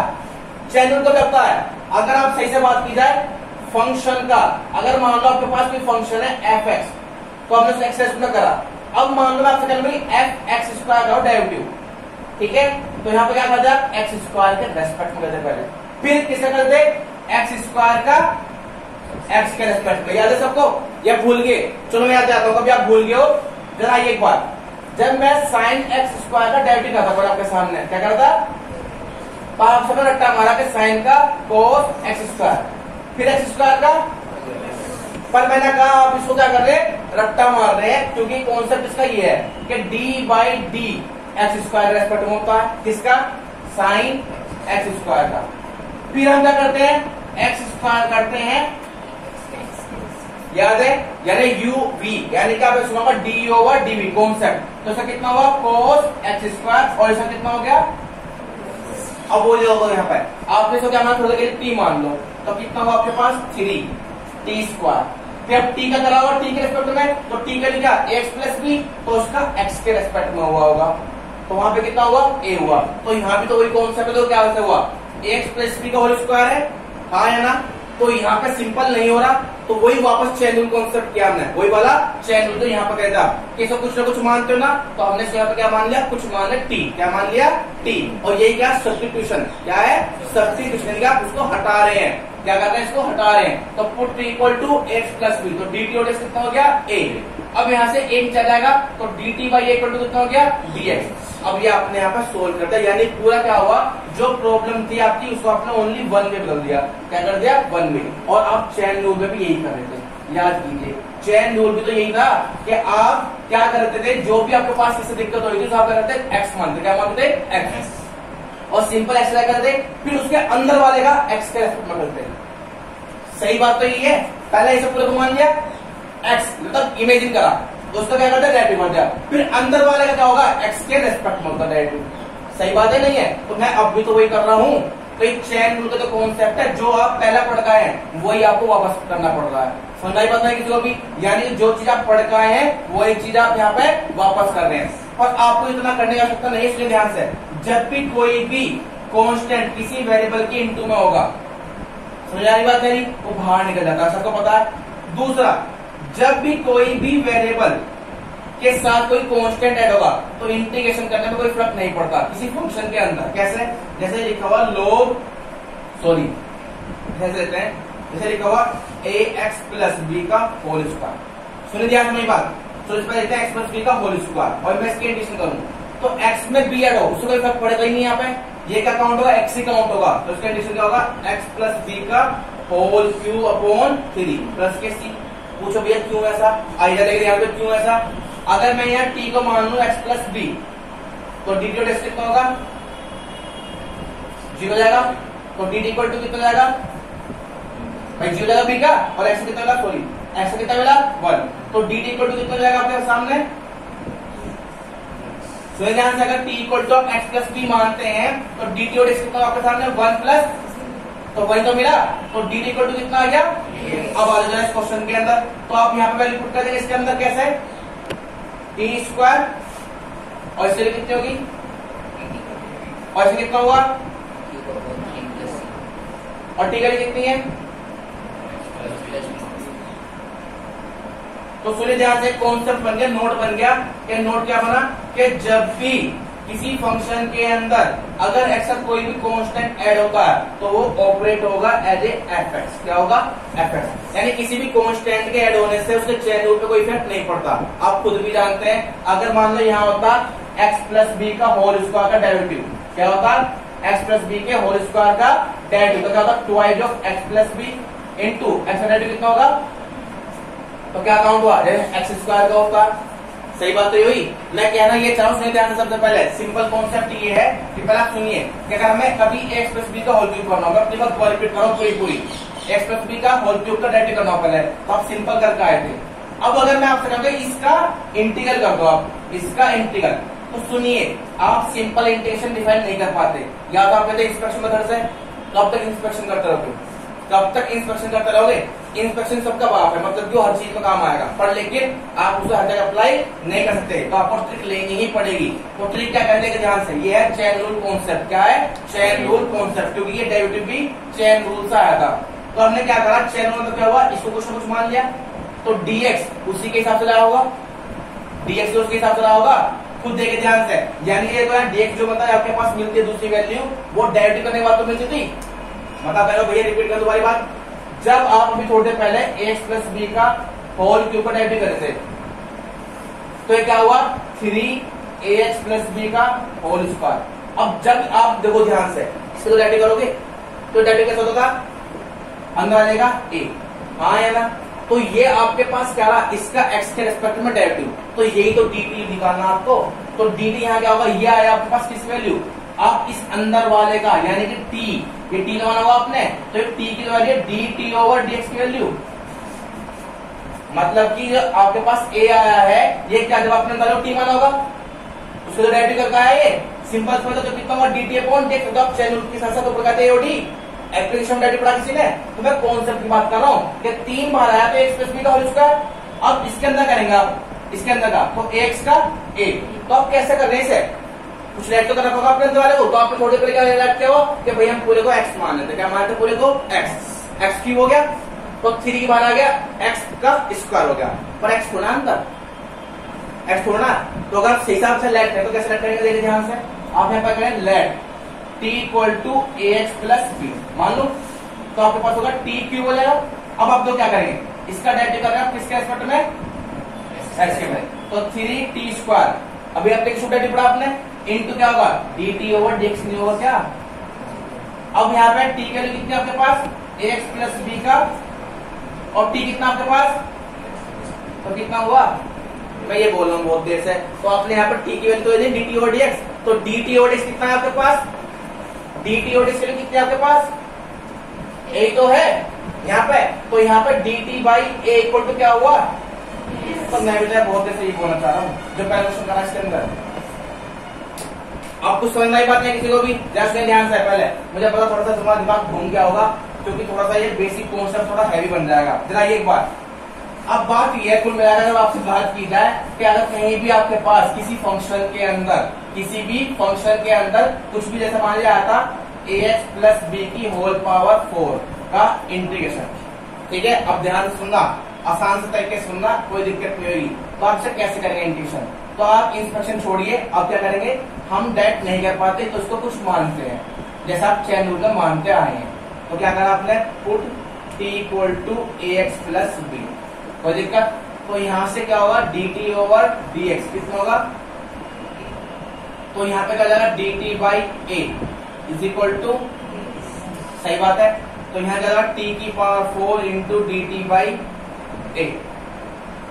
चैनल को करता है, अगर आप सही से बात की जाए फंक्शन का, अगर मान लो आपके पास कोई फंक्शन है fx, तो हमने उसको एक्स में करा, अब मान लो आपसे कहना एफ एक्स स्क्वायर का डेरिवेटिव, ठीक है, तो यहाँ पे क्या था एक्स स्क्वायर के रेस्पेक्ट में करते पहले, फिर किसे करते एक्स स्क्वायर का एक्स के रेस्पेक्ट में, याद है सबको, या भूल गए, चलो मैं याद दिलाता हूँ, कभी आप भूल गए हो, जरा एक बार, जब मैं साइन एक्स स्क्वायर का डेरिवेटिव करता था आपके सामने, क्या करता, आप सबने रट्टा मारा के साइन का कोस एक्स स्क्वायर, फिर एक्स स्क्वायर का, पर मैंने कहा आप इसको क्या कर रहे हैं, रट्टा मार रहे हैं, क्योंकि कॉन्सेप्ट इसका ये है कि d by d x square respect में होता है, किसका, साइन एक्स स्क्वायर का। फिर हम क्या करते हैं, एक्स स्क्वायर करते हैं, याद है, यानी यू वी, यानी क्या सुना होगा d over d v concept. तो इसका कितना हुआ cos एक्स स्क्वायर, और इसका कितना हो गया, अब बोलिए होगा यहाँ पे आपने इसको क्या मान, थोड़ा के लिए टी मान लो, तो कितना हुआ आपके पास 3 टी स्क्वायर। फिर अब टी का करा हुआ टी के रेस्पेक्ट में, तो टी का क्या एक्स प्लस बी, तो उसका एक्स के रेस्पेक्ट में हुआ होगा, तो वहां पे कितना हुआ ए हुआ। तो यहाँ भी तो वही कॉन्सेप्ट है, तो क्या हुआ एक्स प्लस बी का होल स्क्वायर है, हाँ है ना। तो यहाँ पे सिंपल नहीं हो रहा, तो वही वापस चेन रूल कॉन्सेप्ट किया हमने, वही वाला चेन रूल। तो यहाँ पे कहता कि इसको कुछ ना कुछ मानते हो ना, तो हमने यहाँ पे क्या मान लिया, कुछ मान लिया टी, क्या मान लिया टी, और यही क्या सब्स्टिट्यूशन, क्या है सब्स्टिट्यूशन, क्या उसको हटा रहे हैं, क्या करते हैं इसको हटा रहे हैं। तो put equal to x plus B, तो डी टी और कितना हो गया ए। अब यहाँ से एक चला जाएगा, तो d t by equal to कितना हो गया डी एक्स। अब ये आपने यहाँ पर सोल्व कर दिया, यानी पूरा क्या हुआ, जो प्रॉब्लम थी आपकी उसको आपने ओनली वन में बदल दिया, क्या कर दिया वन में। और आप चैन रूल में भी यही कर रहे थे, याद कीजिए चैन रूल भी तो यही था कि आप क्या करते थे, जो भी आपके पास इससे दिक्कत हुई थी तो आप करते एक्स मानते, क्या मानते एक्स, और सिंपल एक्स करते, फिर उसके अंदर वाले का एक्स के रेस्पेक्ट में करते। सही बात तो यही है, पहले इसे पूरा मान लिया एक्स, मतलब इमेजिन करा, तो उसका क्या करते हैं डेरिवेटिव कर दिया, फिर अंदर वाले का क्या होगा एक्स के रेस्पेक्ट में होगा डेरिवेटिव। सही बात है नहीं है, तो मैं अब भी तो वही कर रहा हूँ। तो एक चैन रूल का जो कॉन्सेप्ट है, जो आप पहला पढ़ के आए हैं वही आपको वापस करना पड़ रहा है, समझाई बात नहीं किसी को भी, यानी जो चीज आप पढ़ के आए हैं वही चीज आप यहाँ पे वापस कर रहे हैं। और आपको इतना करने की आवश्यकता नहीं है, इसलिए ध्यान से, जब भी कोई भी कॉन्स्टेंट किसी वेरिएबल के इनटू में होगा, समझाई बात नहीं, वो बाहर निकल जाता है, सबको पता है। दूसरा, जब भी कोई भी वेरिएबल के साथ कोई कांस्टेंट ऐड होगा तो इंटीग्रेशन करने में कोई फर्क नहीं पड़ता किसी फंक्शन के अंदर। कैसे, जैसे लिखा हुआ जैसे लेते हैं, जैसे लिखा हुआ ax प्लस बी का होल स्क्वायर। सुनिए ध्यान में बात, तो इस पर लिखते हैं x प्लस बी का होल स्क्वायर, और मैं इसकी एडिशन करूं तो x में b ऐड हो, उससे कोई फर्क पड़ेगा ही नहीं। यहाँ पे ये क्या काउंट होगा, x ही काउंट होगा, तो इसका एडिशन क्या होगा x प्लस बी का होल क्यूब अपॉन 3 प्लस के सी। पूछो भैया क्यों ऐसा, आइडिया लेके यहाँ पे क्यों ऐसा। अगर मैं यहाँ t को मान लूं x प्लस बी, तो डी टी टेस्ट कितना होगा 0 जाएगा, तो डी टी इक्वल टू कितना जाएगा भाई 0 जाएगा b का, और x कितना मिला, सॉरी x कितना मिला 1, तो डी टी इक्वल टू कितना जाएगा आपके सामने। तो ध्यान से, अगर t equal to x plus b मानते हैं तो डी टी और x कितना आपके सामने 1 प्लस, तो वही तो मिला, तो डी टी इक्वल टू कितना आ गया। अब आ जाए इस क्वेश्चन के अंदर, तो आप यहाँ पे वैल्यू पुट कर देंगे इसके अंदर, कैसे टी स्क्वायर, और इसके लिए कितनी होगी, और इसके कितना हुआ, और टी का लिए कितनी है। तो सुनिए ध्यान से, कॉन्सेप्ट बन गया, नोट बन गया, कि नोट क्या बना कि जब भी किसी फंक्शन के अंदर अगर एक्स का कोई भी कांस्टेंट ऐड होगा तो वो ऑपरेट होगा एज ए एफ एक्स। क्या होगा एफ एक्स, यानी किसी भी कांस्टेंट के ऐड होने से उसके चेन रूल पे कोई इफेक्ट नहीं पड़ता। आप खुद भी जानते हैं, अगर मान लो यहाँ होता एक्स प्लस बी का होल स्क्वायर का डेरिवेटिव, क्या होता एक्स प्लस बी के होल स्क्वायर का डेरिवेटिव, तो क्या होता twice of x plus B into x का डेरिवेटिव कितना होगा, तो क्या काउंट हुआ एक्स स्क्वायर का होता। सही बात तो हुई। मैं कहना ये चाहूँ, सुनिए ध्यान से, सबसे पहले सिंपल कॉन्सेप्ट ये है कि पहले आप सुनिए कि अगर हमें कभी एक्स प्लस बी का होल क्यूब करना होगा, अपनी बात रिपीट करो पूरी एक्स प्लस बी का होल क्यूब का डेरिवेटिव करना होगा पहले, तो आप सिंपल करके आए थे। अब अगर मैं आपसे कहूँगा इसका इंटीग्रल कर दो, आप इसका इंटीग्रल, तो सुनिए आप सिंपल इंटीग्रेशन डिफाइन नहीं कर पाते, या तो आप कहते इंस्पेक्शन मेथड से, कब तक इंस्पेक्शन करते रहोगे, कब तक इंस्पेक्शन करते रहोगे। इंस्पेक्शन सबका बाप है, मतलब जो हर चीज में काम आएगा, पर लेकिन आप उसे हर जगह अप्लाई नहीं कर सकते, तो आपको ट्रिक लेनी ही पड़ेगी। तो ट्रिक क्या करने के ध्यान से, ये है चेन रूल कॉन्सेप्ट। क्या है चेन रूल कॉन्सेप्ट, क्योंकि ये डेरिवेटिव भी चेन रूल से आया था। तो हमने क्या करा, चेन रूल मतलब क्या हुआ, इसको कुछ ना कुछ मान लिया, तो dx उसी के हिसाब से लाया होगा, dx उसके हिसाब से लाया होगा, खुद देखे ध्यान से। यानी ये तो dx जो बताया आपके पास मिलती है दूसरी वैल्यू, वो डेरिवेटिव करने के बाद तो मिलती थी। बता पहले भैया रिपीट कर दोबारी बात, जब आप अभी थोड़ी देर पहले एक्स प्लस बी का होल क्यूब का डेरिवेटिव करे थे, तो ये क्या हुआ 3ax प्लस बी का होल स्क्वायर। अब जब आप देखो ध्यान से, इसको डेरिवेटिव करोगे तो डेरिवेटिव कैसा होगा, अंदर आ जाएगा a, हाँ या ना। तो ये आपके पास क्या रहा, इसका x के रेस्पेक्ट में डेरिवेटिव, तो यही तो dt निकालना आपको। तो dt यहाँ क्या होगा, ये आया आपके पास किस वैल्यू अब इस अंदर वाले का यानी कि टी, ये टी लगाना होगा आपने, तो टी की जो value D t over d x की वैल्यू, मतलब कि जो आपके पास ए आया है ये क्या, जब आपने अंदर टी माना होगा उसको तो डायरेक्ट करके आया ये सिंपल समझो, तो कितना होगा D T upon D x. तो आप चैन रूल के साथ साथ ऊपर कहते हैं ओडी एप्लीकेशन डायरेक्ट पढ़ा किसी ने, तो मैं कॉन्सेप्ट की बात कर रहा हूँ कि 3 बार आया तो एक्स प्लस बी का होल स्क्वायर। अब इसके अंदर करेंगे आप, इसके अंदर का तो एक्स का ए, तो आप कैसे कर रहे हैं इसे, कुछ लेट तो करना होगा अपने अंदर वाले को, तो आपने थोड़ी देर क्या लेट हो कि भाई हम पूरे को एक्स मान लेते, क्या मानते पूरे को एक्स, एक्स क्यूब हो गया, तो 3 की बार आ गया एक्स का स्क्वायर हो गया, पर एक्स थोड़ा अंदर, एक्स थोड़ा ना, तो अगर सही हिसाब से लेट है तो कैसे लेट करेंगे, देखिए ध्यान से, आप यहाँ पर करें let t equal to a x plus b मान लो, तो आपके पास होगा टी क्यूब हो जाएगा। अब आप दो क्या करेंगे, इसका डेरिवेटिव कर रहे हैं किसके एस्पेक्ट में, एक्स के में, तो 3t स्क्वायर, अभी आप देखिए डेरिवेटिव पढ़ा आपने, इनटू क्या होगा dt ओवर dx नहीं होगा क्या। अब यहाँ पे t के लिए कितने आपके पास ax प्लस b का, और t कितना आपके पास, तो कितना हुआ, मैं ये बोल रहा हूँ बहुत देर से, तो आपने यहाँ पर t की वैल्यू तो dt ओवर dx, तो dt ओवर dx कितना है आपके पास, dt ओवर dx के लिए कितने आपके पास, a तो है यहाँ पे, तो यहाँ पे dt by a equal to क्या हुआ, तो मैं भी बहुत देर से ये बोलना चाह रहा हूँ जो पहले क्वेश्चन करा इसके अंदर। आपको समझ में बात नहीं किसी को भी, जैसे ध्यान से पहले मुझे पता थोड़ा सा तुम्हारा दिमाग घूम गया होगा, क्योंकि थोड़ा सा ये बेसिक कॉन्सेप्ट थोड़ा हैवी बन जाएगा। जरा एक बार अब बात ये कुल मिलाकर जब आपसे बात की जाए कि अगर कहीं भी आपके पास किसी फंक्शन के अंदर, किसी भी फंक्शन के अंदर कुछ भी जैसे मान लिया था ax प्लस बी की होल पावर 4 का इंटीग्रेशन, ठीक है, अब ध्यान सुनना, आसान से तरीके सुनना, कोई दिक्कत नहीं होगी। तो आपसे कैसे करेंगे इंटीग्रेशन, तो आप इंस्ट्रक्शन छोड़िए, अब क्या करेंगे, हम डायरेक्ट नहीं कर पाते तो उसको कुछ मानते हैं, जैसा आप चैन रूल में मानते आए हैं, तो क्या करना आपने, put t equal to a x plus b, कोई दिक्कत, तो यहां से क्या होगा dt ओवर dx कितना होगा, तो यहाँ पे क्या जाएगा dt by a is equal to, सही बात है, तो यहाँ जाएगा t की power 4 into dt by a,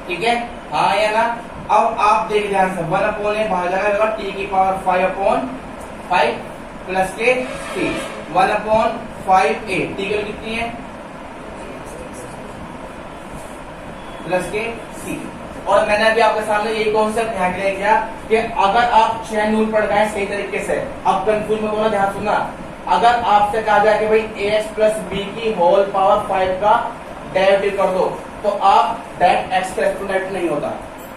ठीक है, हाँ या ना। अब आप देख ध्यान से 1 अपॉन ए बाहर जाएगा t की पावर 5 अपॉन 5 प्लस के 3 1 अपॉन 5 ए, t की कितनी है प्लस के सी। और मैंने अभी आपके सामने यही कॉन्सेप्ट यहाँ के लिए किया कि अगर आप चैन रूल पढ़ गए सही तरीके से, अब कंफ्यूज में बोला ध्यान सुनना, अगर आपसे कहा जाए कि भाई ax प्लस बी की होल पावर 5 का डेरिवेटिव कर दो, तो आप डायरेक्ट एक्स के रेस्पोंडेंट नहीं होता,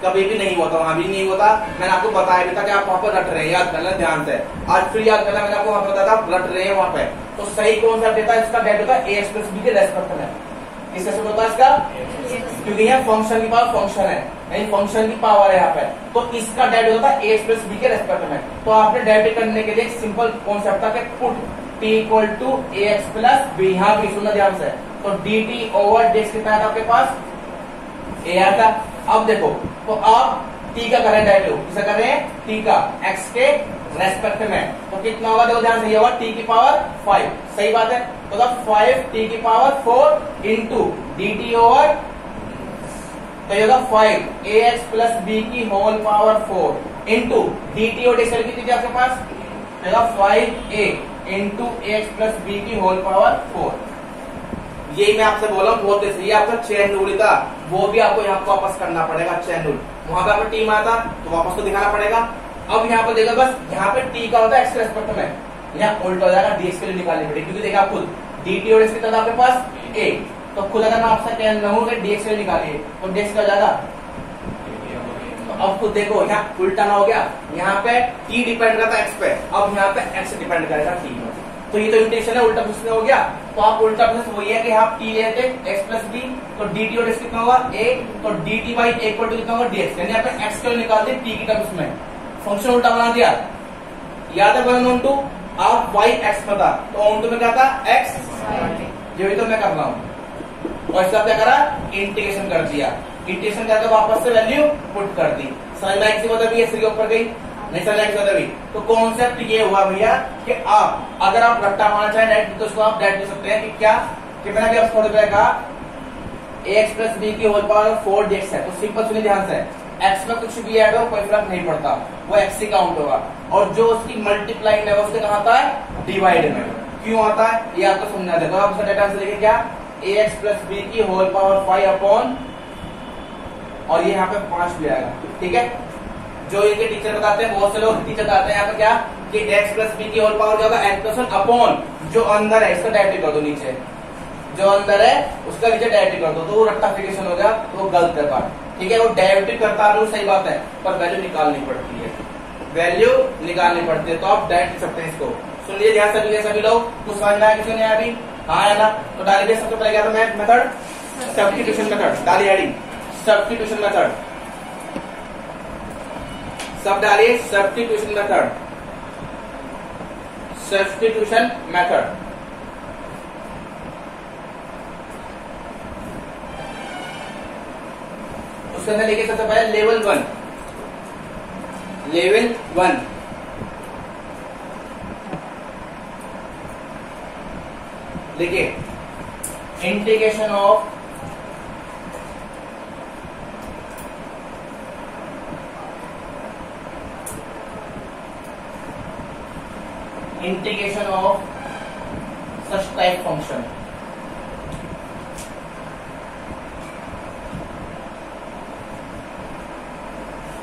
कभी भी नहीं होता, वहां भी नहीं होता। मैंने आपको बताया भी था कि आप वहां पर रट रहे हैं, याद करना ध्यान से, आज फिर याद करना, मैंने आपको वहां पर बताया था रट रहे हैं वहां पे, तो सही कॉन्सेप्ट देता है इसका डेरिवेटिव होता है ax प्लस बी के रेस्पेक्ट में, किसके रेस्पेक्ट होता है इसका, क्योंकि यहाँ फंक्शन की पावर फंक्शन है, यानी फंक्शन की पावर है यहाँ पे, तो इसका डेरिवेटिव होता है ax प्लस बी के रेस्पेक्ट में। तो आपने डेरिवेटिव करने के लिए एक सिंपल कॉन्सेप्ट था कि put t equal to a x plus b, यहाँ भी सुनना ध्यान से, तो dt ओवर dx कितना है आपके पास, a आता। अब देखो, तो आप t का करें डेरिवेटिव, किसे कर रहे हैं, t का x के रेस्पेक्ट में, तो कितना होगा, देखो ध्यान से, ये होगा t की पावर 5, सही बात है, तो 5 t की पावर 4 इंटू dt ओवर, तो ये होगा 5 ax प्लस b की होल पावर 4 इंटू dt और dx कितनी थी आपके पास, 5a into x plus b की होल पावर 4। यही मैं आपसे बोला हूँ बहुत देर, ये आपका चैन रूल था, वो भी आपको यहाँ पर वापस करना पड़ेगा चैन रूल, वहां पे आपको टी मारा था तो वापस तो दिखाना पड़ेगा। अब यहाँ पर देखा, बस यहाँ पे टी का होता है एक्स के रेस्पेक्ट में, यहाँ उल्टा हो जाएगा डीएक्स के लिए निकालनी पड़ेगी, क्योंकि देखा खुद dt और एक्स कितना था आपके पास a, तो खुद अगर मैं आपसे कहना हूँ कि डीएक्स के लिए निकालिए तो डीएक्स का हो जाएगा, अब खुद देखो यहाँ उल्टा ना हो गया, यहाँ पे t डिपेंड करता है x पे, अब यहाँ पे x डिपेंड करेगा t में, तो ये तो इंटीग्रेशन है उल्टा प्रोसेस हो गया। तो आप उल्टा प्रोसेस वही है कि आप t लेते x प्लस बी, तो dt और x कितना होगा a, तो dt by a equal to कितना होगा dx, यानी यहाँ पे x को निकाल दिया t की टर्म्स में, फंक्शन उल्टा बना दिया, याद है 1 on 2, आप y x पता, तो on 2 में क्या था x, यही तो मैं कर रहा हूँ, और इसका क्या करा, इंटीग्रेशन कर दिया, इंटीग्रेशन करके वापस से वैल्यू पुट कर दी, समझ में आई मतलब ये के ऊपर गई, नहीं समझ आई मतलब, तो कॉन्सेप्ट ये हुआ भैया कि आप अगर आप रट्टा मारना चाहें डायरेक्ट, तो उसको आप डायरेक्ट दे सकते हैं कि क्या, कि मैंने अभी थोड़ी देर कहा ax प्लस बी की होल पावर 4 dx है, तो सिंपल सुनिए ध्यान से, एक्स में कुछ भी ऐड हो कोई फर्क नहीं पड़ता, वो एक्स ही काउंट होगा। और जो उसकी मल्टीप्लाई में उसके कहाँ आता है, डिवाइड में। क्यों आता है ये आपको समझा दे। तो आप उसका डाटा आंसर लिखिए क्या, ax प्लस बी की होल पावर 5 अपॉन, और ये यहाँ पे 5 भी आएगा। ठीक है, जो इनके टीचर बताते हैं, बहुत से लोग टीचर बताते हैं यहाँ पे क्या कि x प्लस बी की होल पावर क्या होगा, n प्लस 1 अपॉन जो अंदर है इसका डायरेक्ट कर दो नीचे, जो अंदर है उसका नीचे डायरेक्ट कर दो, तो वो रट्टाफिकेशन हो गया, तो वो गलत है बात। ठीक है, वो डायरेक्ट करता है सही बात है, पर वैल्यू निकालनी पड़ती है, वैल्यू निकालनी पड़ती है। तो आप डायरेक्ट लिख सकते हैं इसको। सुन लीजिए ध्यान से सभी लोग, कुछ समझ में आया किसी ने अभी? हाँ है ना? तो डालिए सबसे पहले क्या था मेथड, सब्स्टिट्यूशन मेथड। डालिए हेडिंग सब्स्टिट्यूशन मेथड, सब डालिए सब्स्टिट्यूशन मेथड, सब्स्टिट्यूशन मेथड। उसके अंदर लिखिए सबसे पहले लेवल 1, लेवल 1 देखिए, integration of such type function.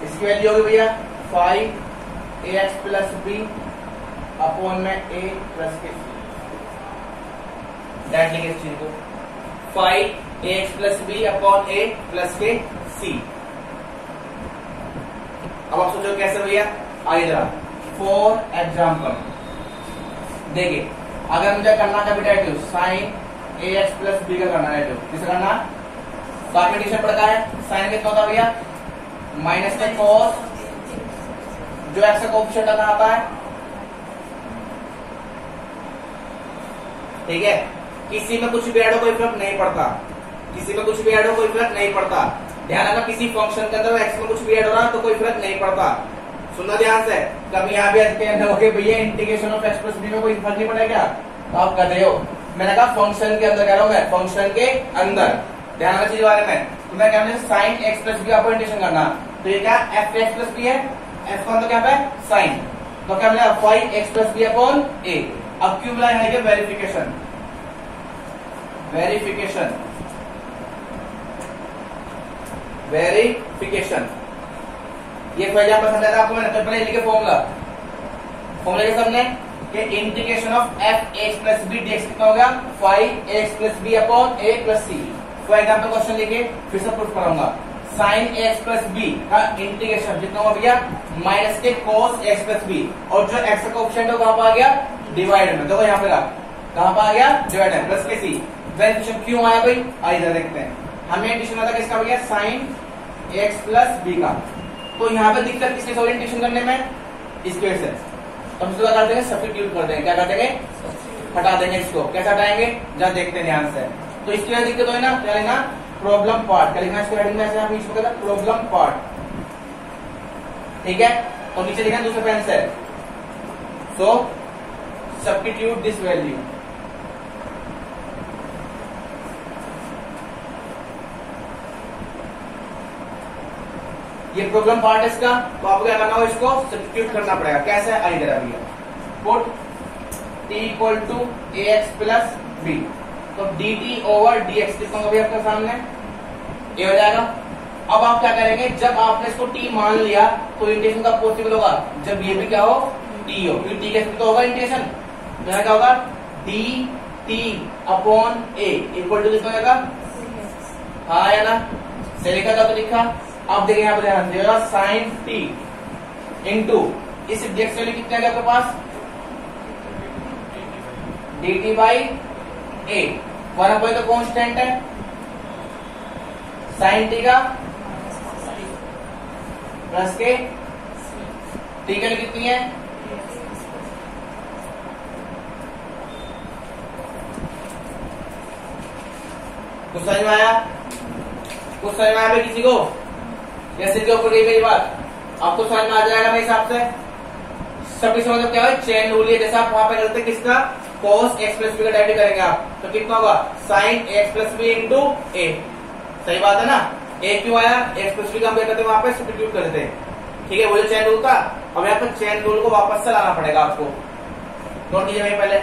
इसकी वैल्यू होगी भैया 5ax प्लस बी अपॉन में a प्लस के सी। डायरेक्ट लिखिए इस चीज को, 5ax plus B upon a plus के सी। अब आप सोचो कैसे भैया, आइए जरा। फॉर एग्जाम्पल देखिए, अगर मुझे करना कैपिटेटिव साइन ax प्लस बी का करना है, किसे करना, कॉम्पिटिशन पड़ता है। साइन कितना होता है भैया, माइनस के कॉस, जो एक्स का कोएफिशिएंट आता है। ठीक है, किसी में कुछ भी ऐड हो कोई फर्क नहीं पड़ता, किसी में कुछ भी ऐड हो कोई फर्क नहीं पड़ता। ध्यान रखना, किसी फंक्शन के अंदर एक्स में कुछ भी ऐड हो रहा तो कोई फर्क नहीं पड़ता। सुनना ध्यान से, कभी यहाँ भी भैया integration of x plus B में कोई फर्क नहीं पड़ेगा क्या, तो आप कहते हो। मैंने कहा फंक्शन के अंदर कह रहा हूं मैं, फंक्शन के अंदर। ध्यान रखना चीज बारे में, तो मैं क्या साइन एक्स प्लस बी आपको इंटीग्रेशन करना, तो ये क्या एफ एक्स प्लस बी है, एफ का मतलब क्या है साइन, तो क्या मिला 5x प्लस बी अपॉन ए। अब क्यों मिला है वेरिफिकेशन, वेरिफिकेशन, वेरिफिकेशन। ये फॉर्मूला पसंद है आपको, मैंने तो पहले लिखे फॉर्मूला, फॉर्मूला के सामने कि integration of f x plus B dx कितना हो गया 5x plus B upon A plus C. For example question लिखिए, फिर से प्रूफ कराऊंगा। साइन एक्स प्लस बी का इंटीग्रेशन जितना हो गया माइनस के कोस एक्स प्लस बी, और जो एक्स का कोएफिशिएंट है कहां पर आ गया, डिवाइड में। देखो यहाँ पे कहां पर आ गया, डिवाइड में, प्लस के सी। वेरिफिकेशन क्यों आया भाई, आइए देखते हैं। हमें इंटीग्रेशन आता किसका भैया, साइन एक्स प्लस बी का। तो यहाँ पे दिक्कत किसके ओरिएंटेशन करने में, इसकी वजह से। तो हम क्या कर देंगे, सब्स्टिट्यूट कर देंगे। क्या कर देंगे, हटा देंगे इसको। कैसे हटाएंगे, जरा देखते हैं ध्यान से। तो इसकी वजह दिक्कत हो ना, क्या लेना, प्रॉब्लम पार्ट। क्या लिखना इसको हेडिंग में, ऐसे आप इसको कहते हैं प्रॉब्लम पार्ट। ठीक है, और नीचे लिखना दूसरे पेन से, सो सब्स्टिट्यूट दिस वैल्यू। ये प्रॉब्लम पार्ट है इसका, तो आपको क्या करना होगा, इसको सब्स्टिट्यूट करना पड़ेगा। कैसे, आई जरा भैया, put t equal to ax plus B, तो dt ओवर dx कितना होगा आपके सामने, ये हो जाएगा। अब आप क्या करेंगे, जब आपने इसको t मान लिया तो इंटीग्रेशन का पॉसिबल होगा जब ये भी क्या हो, t हो, क्योंकि t के तो होगा इंटीग्रेशन। तो क्या होगा, dt upon a equal to कितना होगा, हाँ या ना, से लिखा था तो लिखा। अब देखिए यहाँ पर ध्यान देगा, साइन t इंटू इस dx वैल्यू कितने आ गया आपके पास, dt बाई a, वन तो कांस्टेंट है, साइन t का प्लस के t की कितनी है, कुछ समझ में आया, कुछ समझ में आया भाई किसी को, जैसे के ऊपर गई बात आपको समझ में आ जाएगा मेरे हिसाब से। सभी समझ क्या है, चेन रूल है, जैसा आप वहां पे करते किसका, cos x प्लस बी का डायरेक्ट करेंगे आप, तो कितना होगा, sin x plus B into a. सही बात है ना, ए क्यों आया, एक्स प्लस बी का हम क्या करते हैं वहां पे सब्स्टिट्यूट कर देते हैं, ठीक है, वो जो चेन रूल था, अब यहाँ पर चेन रूल को वापस से लाना पड़ेगा आपको। नोट कीजिए भाई पहले,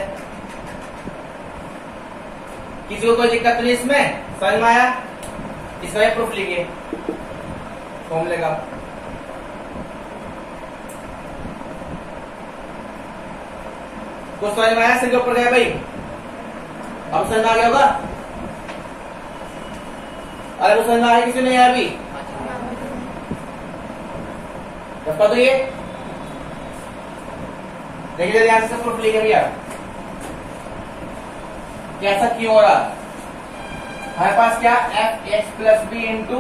किसी को कोई दिक्कत नहीं इसमें, समझ में आया? इसका प्रूफ लिखिए फॉर्मूले का। कुछ समझ में आया? सिर के ऊपर गया भाई, अब समझ में आ गया होगा? अरे वो समझ में आया किसी नहीं आया अभी? तो ये देखिए ध्यान से प्रूफ लिखे भैया, कैसा क्यों हो रहा? हमारे पास क्या f x plus B into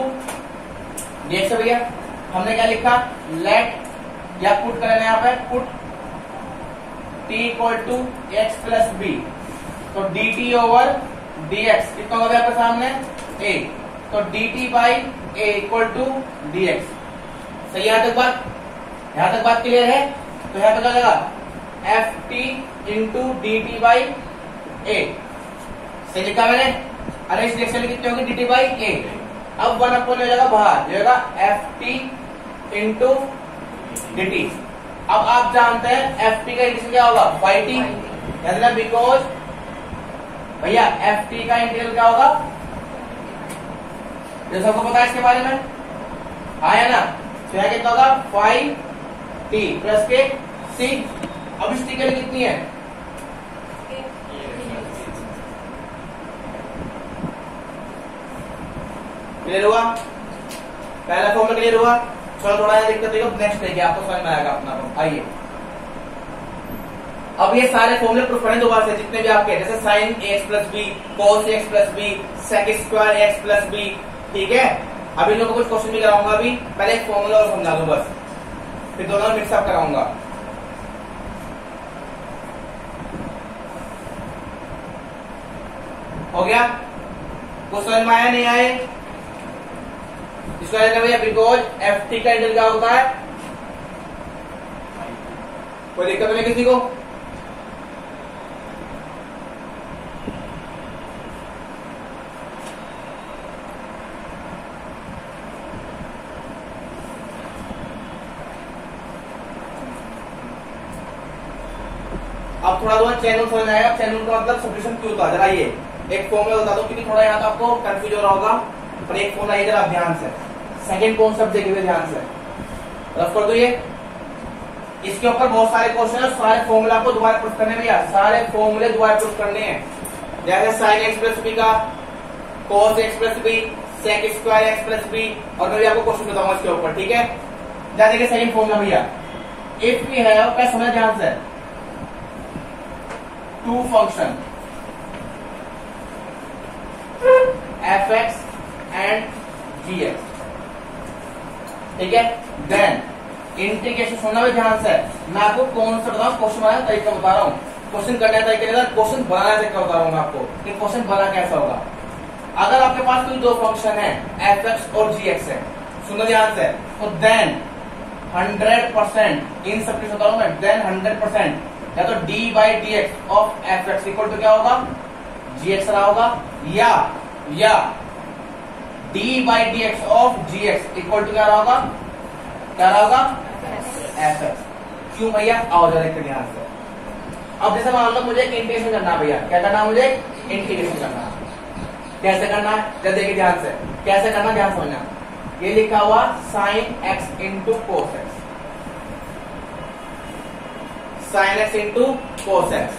dx है भैया। हमने क्या लिखा, लेट या पुट करना यहाँ पे, put t equal to x plus B, तो d t over d x कितना होगा आपके सामने ए, तो d t by a equal to d x. सही यहां तक बात? यहां तक बात क्लियर है? तो यहां पर क्या लगा, f t into d t by a, सही लिखा मैंने। अरे इस डिरेक्शन में कितनी होगी, डी टी बाई ए। अब 1 अपॉन हो जाएगा बाहर, जो होगा F t into d T. अब आप जानते हैं एफ टी का इंटीग्रल क्या होगा, बाई टी, बिकॉज भैया एफ टी का इंटीग्रल क्या होगा, जो सबको पता है इसके बारे में, आया ना? तो यहाँ कितना होगा, 5t प्लस के सी। अब इस टी के लिए कितनी है, क्लियर हुआ? पहला फॉर्मूला क्लियर हुआ? चलो थोड़ा दिक्कत है, नेक्स्ट देखिए आपको समझ में आएगा अपना। आइए अब ये सारे फॉर्मूले प्रूफ करें दोबारा से, जितने भी आपके, जैसे sine x plus B, cos x plus B, sec square x plus B, ठीक है। अब इन लोगों को कुछ क्वेश्चन भी कराऊंगा, अभी पहले एक फॉर्मूला और समझा दूं बस, फिर दोनों मिक्सअप कराऊंगा। हो गया? कुछ समझ में आया नहीं आए? इसको भैया बिकॉज एफ टी का इंटीग्रल क्या होता है, कोई दिक्कत नहीं किसी को? अब थोड़ा थोड़ा चैनल समझ आएगा, चैनल का मतलब सब्स्टिट्यूशन क्यों होता है, जरा ये एक फॉर्मूला बता दो, क्योंकि थोड़ा यहाँ तो आपको कंफ्यूज हो रहा होगा, पर एक फॉर्मूला इधर आप ध्यान से, सेकंड कॉन्सेप्ट देखिए ध्यान से, रफ कर दो ये। इसके ऊपर बहुत सारे क्वेश्चन है, सारे फॉर्मूला आपको दोबारा प्रूफ करने में, सारे फॉर्मूले दोबारा प्रूफ करने हैं, जैसे साइन एक्स प्लस बी का, cos x plus B, sec square x plus B, और मैं भी आपको क्वेश्चन बताऊंगा इसके ऊपर, ठीक है। जा देखिए सेकंड फॉर्मूला भैया, इफ वी हैव, क्या समझ ध्यान से, two function f x and g x, ठीक है, देन इंटीग्रेशन सुनना भी ध्यान से, मैं आपको कौन सा बताऊं, क्वेश्चन बनाने का तरीका बता रहा हूं, क्वेश्चन करने का तरीका, क्वेश्चन बनाने का तरीका बता रहा हूं मैं आपको कि क्वेश्चन बना कैसा होगा। अगर आपके पास कोई दो फंक्शन है एफ एक्स और जी एक्स है, सुनो ध्यान से, तो देन 100% इन सब कुछ बता रहा हूं मैं, देन 100% या तो d by d x of f x equal to क्या होगा, जी एक्स रहा होगा, या d by d x of g x equal to क्या रहा होगा, क्या रहा होगा, एफ एक्स। क्यों भैया, आओ जरा देखते ध्यान से। अब जैसे मान लो मुझे एक इंटीग्रेशन करना है भैया, क्या करना है मुझे, इंटीग्रेशन करना है, कैसे करना है, जरा देखिए ध्यान से, कैसे करना ध्यान समझना। ये लिखा हुआ sine x into cos x, sine x into cos x.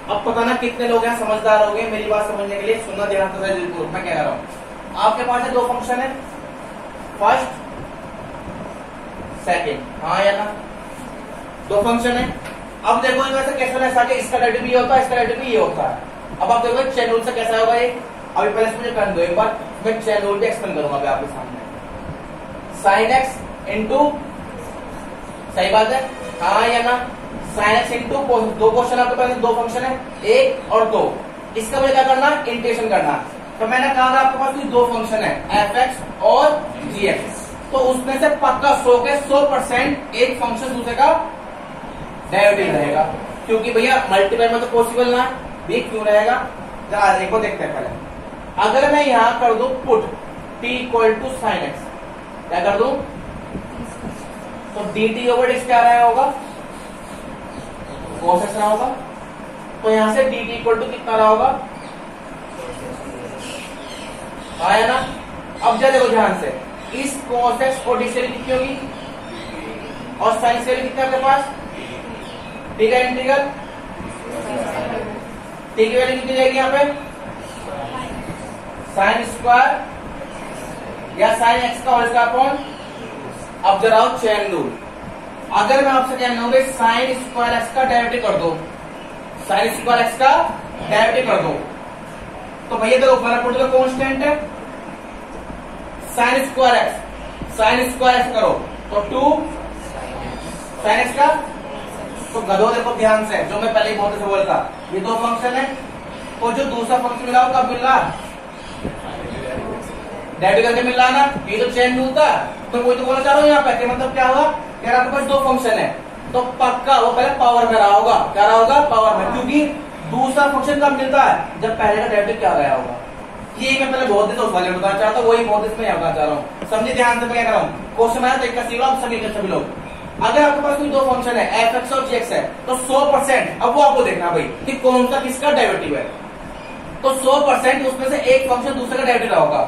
अब पता ना कितने लोग हैं समझदार हो गए मेरी बात समझने के लिए, सुनना ध्यान से जरूर, मैं कह रहा हूं आपके पास है दो फंक्शन है, फर्स्ट सेकंड, हाँ या ना, दो फंक्शन है। अब देखो इनमें से कैसे ऐसा कि इसका डेरिवेटिव ये होता है, इसका डेरिवेटिव ये होता है। अब आप देखो चेन रूल से कैसा होगा ये, अभी पहले मुझे कर दो एक बार, मैं चेन रूल भी एक्सप्लेन करूंगा अभी आपके सामने। साइन एक्स इंटू, सही बात है, हाँ या ना, साइन एक्स इंटू कोस, दो क्वेश्चन आपके पास, दो फंक्शन है, एक और दो, इसका मुझे क्या करना, इंटीग्रेशन करना। तो मैंने कहा था आपके पास दो फंक्शन है एफ एक्स और जी एक्स, तो उसमें से पक्का 100% एक फंक्शन दूसरे का डेरिवेटिव रहेगा, क्योंकि भैया मल्टीप्लाई में तो पॉसिबल ना, भी क्यों रहेगा, जरा एक को देखते हैं पहले। अगर मैं यहां कर दूं put t equal to sine x, क्या कर दूं? तो dt ओवर डिक्स क्या रहा होगा? cos x रहा होगा। तो यहां से dt इक्वल टू कितना रहा होगा? आया ना? अब जरा देखो ध्यान से, इस cos x और dt से कितनी होगी और साइन से कितना आपके पास? ठीक है, इंटीग्रल t की वैल्यू कितनी जाएगी यहाँ पे? साइन स्क्वायर या साइन एक्स का होल स्क्वायर अपॉन, अब जरा चेन रूल, अगर मैं आपसे कहना हूं साइन स्क्वायर एक्स का डेरिवेटिव कर दो, साइन स्क्वायर एक्स का डेरिवेटिव कर दो, तो भैया देखो फर्क कांस्टेंट है, साइन स्क्वायर एक्स करो तो 2 साइन एक्स का, तो गधो देखो ध्यान से, जो मैं पहले ही बहुत से बोलता, ये दो फंक्शन है, तो जो दूसरा फंक्शन मिला वो कब मिल रहा? डेरिवेटिव करके मिल रहा ना, ये तो चेन रूल था। तो वही तो बोलना चाह रहा हूँ यहाँ पे, मतलब क्या हुआ, यार आपके पास दो फंक्शन है, तो पक्का वो पहले पावर में रहा होगा, क्या रहा होगा? पावर में, क्योंकि दूसरा फंक्शन कब मिलता है? जब पहले का डेरिवेटिव क्या गया होगा। ये मैं पहले बहुत दिन से उस वाले बताना चाहता हूँ, वही बहुत इसमें बताना चाह रहा हूँ, समझे ध्यान से मैं क्या कर रहा हूँ। क्वेश्चन आया तो एक का सीखो आप सभी लोग, अगर आपके पास कोई दो फंक्शन है एफ एक्स और जी एक्स है, तो 100%, अब वो आपको देखना भाई कि कौन सा किसका डेरिवेटिव है, तो 100% उसमें से एक फंक्शन दूसरे का डेरिवेटिव होगा,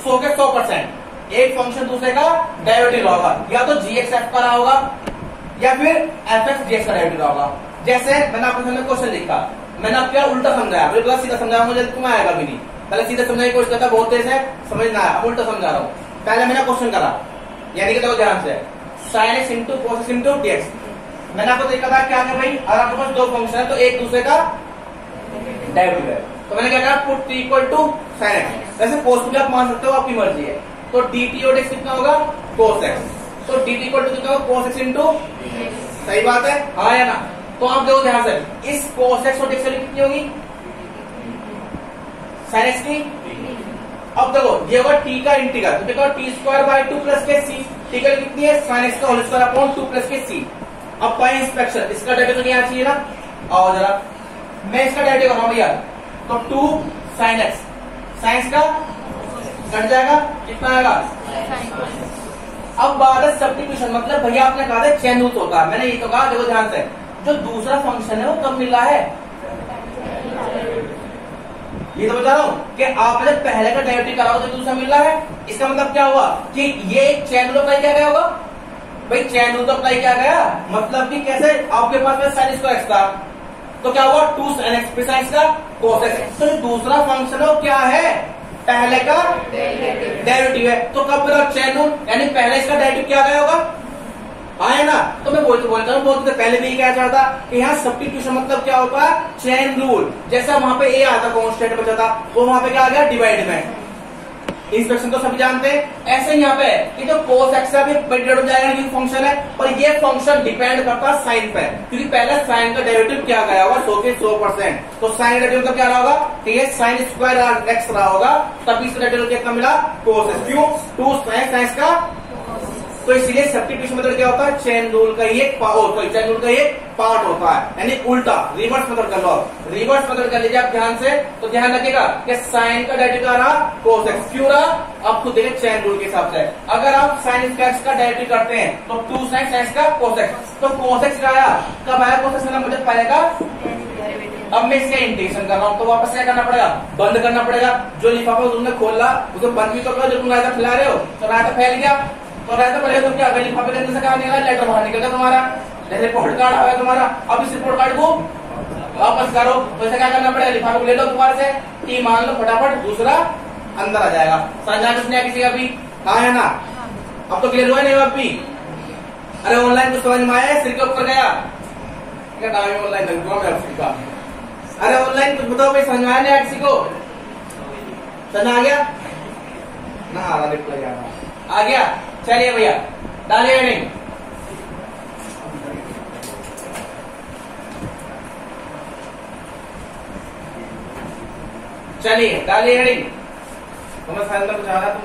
100 के 100% एक फंक्शन दूसरे का डेरिवेटिव होगा, या तो जी एक्स एफ का रहा होगा या फिर एफ एक्स जी एक्स का डेरिवेटिव होगा। जैसे मैंने आपके सामने क्वेश्चन लिखा, मैंने आपको क्या उल्टा समझाया, बिल्कुल सीधा समझाया, मुझे तुम्हें आएगा भी नहीं, पहले सीधा समझने की कोशिश करता, बहुत तेज है समझ ना आया, अब उल्टा समझा रहा हूँ। पहले मैंने क्वेश्चन करा, यानी कि देखो ध्यान से, sine x into cos x into D x, मैंने आपको देखा था क्या है भाई, अगर आपके पास दो फंक्शन है तो एक दूसरे का डेरिवेटिव है, तो मैंने क्या कहा, put t equal to sine x, वैसे कोस भी आप मान सकते हो, आपकी मर्जी है, तो dt और x कितना होगा? कोस एक्स, तो dt इक्वल टू कितना होगा? कोस एक्स इंटू, सही बात है, हाँ या ना? तो आप देखो ध्यान से, इस कोस एक्स और x की कितनी होगी? साइन एक्स की। अब देखो ये होगा t का इंटीग्रल, तो देखो t स्क्वायर बाय 2 प्लस के c, t का कितनी है? साइन एक्स का होल स्क्वायर अपॉन 2 प्लस के c। अब बाय इंस्पेक्शन इसका डेरिवेटिव नहीं आना चाहिए ना, आओ जरा मैं इसका डेरिवेटिव कर रहा हूं भैया, तो 2 साइन एक्स, साइंस का कट जाएगा, कितना आएगा? अब बात है सब्स्टिट्यूशन, मतलब भैया आपने कहा था चेन रूल होता है, मैंने ये तो कहा, देखो ध्यान से, जो दूसरा फंक्शन है वो कब मिल रहा है? ये तो बता रहा हूं कि आपने पहले का डेरिवेटिव करा हो तो दूसरा मिल रहा है, इसका मतलब क्या हुआ कि ये चेन रूल अप्लाई किया गया होगा, भाई चेन रूल तो अप्लाई किया गया, मतलब कि कैसे, आपके पास में साइन स्क्वायर एक्स था, तो क्या हुआ? 2 साइन एक्स प्लस साइन का कोस एक्स, तो दूसरा फंक्शन है क्या है? पहले का डेरिवेटिव है, तो कब मेरा चेन रूल, यानी पहले इसका डेरिवेटिव क्या गया होगा, आया ना? तो मैं बोलता हूँ, बहुत पहले भी क्या चाहता कि यहाँ सब्स्टिट्यूशन मतलब क्या होता है? चेन रूल, जैसा वहां पे ए आता कांस्टेंट बचा था, वो वहां पे क्या आ गया? डिवाइड में। इंस्पेक्शन तो सभी जानते हैं, ऐसे यहाँ पे कि जो कोस एक्स है डिवाइड हो जाएगा, ये फंक्शन है, और ये फंक्शन डिपेंड करता है साइन पे, क्योंकि पहले साइन का डेरिवेटिव क्या गया होगा? 100 के 100%, तो साइन डेरिवेटिव का क्या रहा होगा कि ये साइन स्क्वायर एक्स रहा होगा, तभी इसका डेरिवेटिव कितना मिला? कोस एक्स, क्यों? 2 साइन का, तो इसलिए सब्स्टिट्यूशन मेथड क्या होता है? चेन रूल का ये चेन रूल का ये पार्ट होता है, यानी उल्टा रिवर्स मेथड कर लो, रिवर्स मेथड कर लीजिए आप ध्यान से, तो ध्यान रखिएगा कि साइन का डेरिवेटिव क्या रहा? कोस एक्स, क्यों रहा? आप खुद देखिए चेन रूल के हिसाब से, अगर आप साइन एक्स का डेरिवेटिव करते हैं तो 2 साइन का कोस एक्स, तो कोस एक्स आया, कब आया कोस एक्स? मुझे पहलेगा, अब मैं इसका इंटीग्रेशन कर रहा हूं, तो वापस क्या करना पड़ेगा? बंद करना पड़ेगा, जो लिफाफा तुमने खोला उसे बंद भी तो करो, जो तुम रायता फैला रहे हो, तो रायता फैल गया, तो रायता पहले तो क्या अगर लिफाफे के अंदर से क्या निकला? लेटर बाहर निकल गया तुम्हारा, जैसे रिपोर्ट कार्ड आया तुम्हारा, अब इस रिपोर्ट कार्ड को वापस करो, तो इसे क्या करना पड़ेगा? लिफाफे को ले लो तुम्हारे से, टी मान लो, फटाफट दूसरा अंदर आ जाएगा। समझा किसने? किसी का भी हाँ है ना? अब तो क्लियर हुआ नहीं अब भी? अरे ऑनलाइन कुछ समझ में आया? सिर के ऊपर गया ऑनलाइन, अरे ऑनलाइन कुछ बताओ भाई, समझ में आया नहीं किसी को? समझ आ गया ना? आ रहा रिप्लाई आ गया, चलिए भैया डालिए हेडिंग, चलिए डालिए हेडिंग, तुम्हें संग कुछ आ रहा, तुम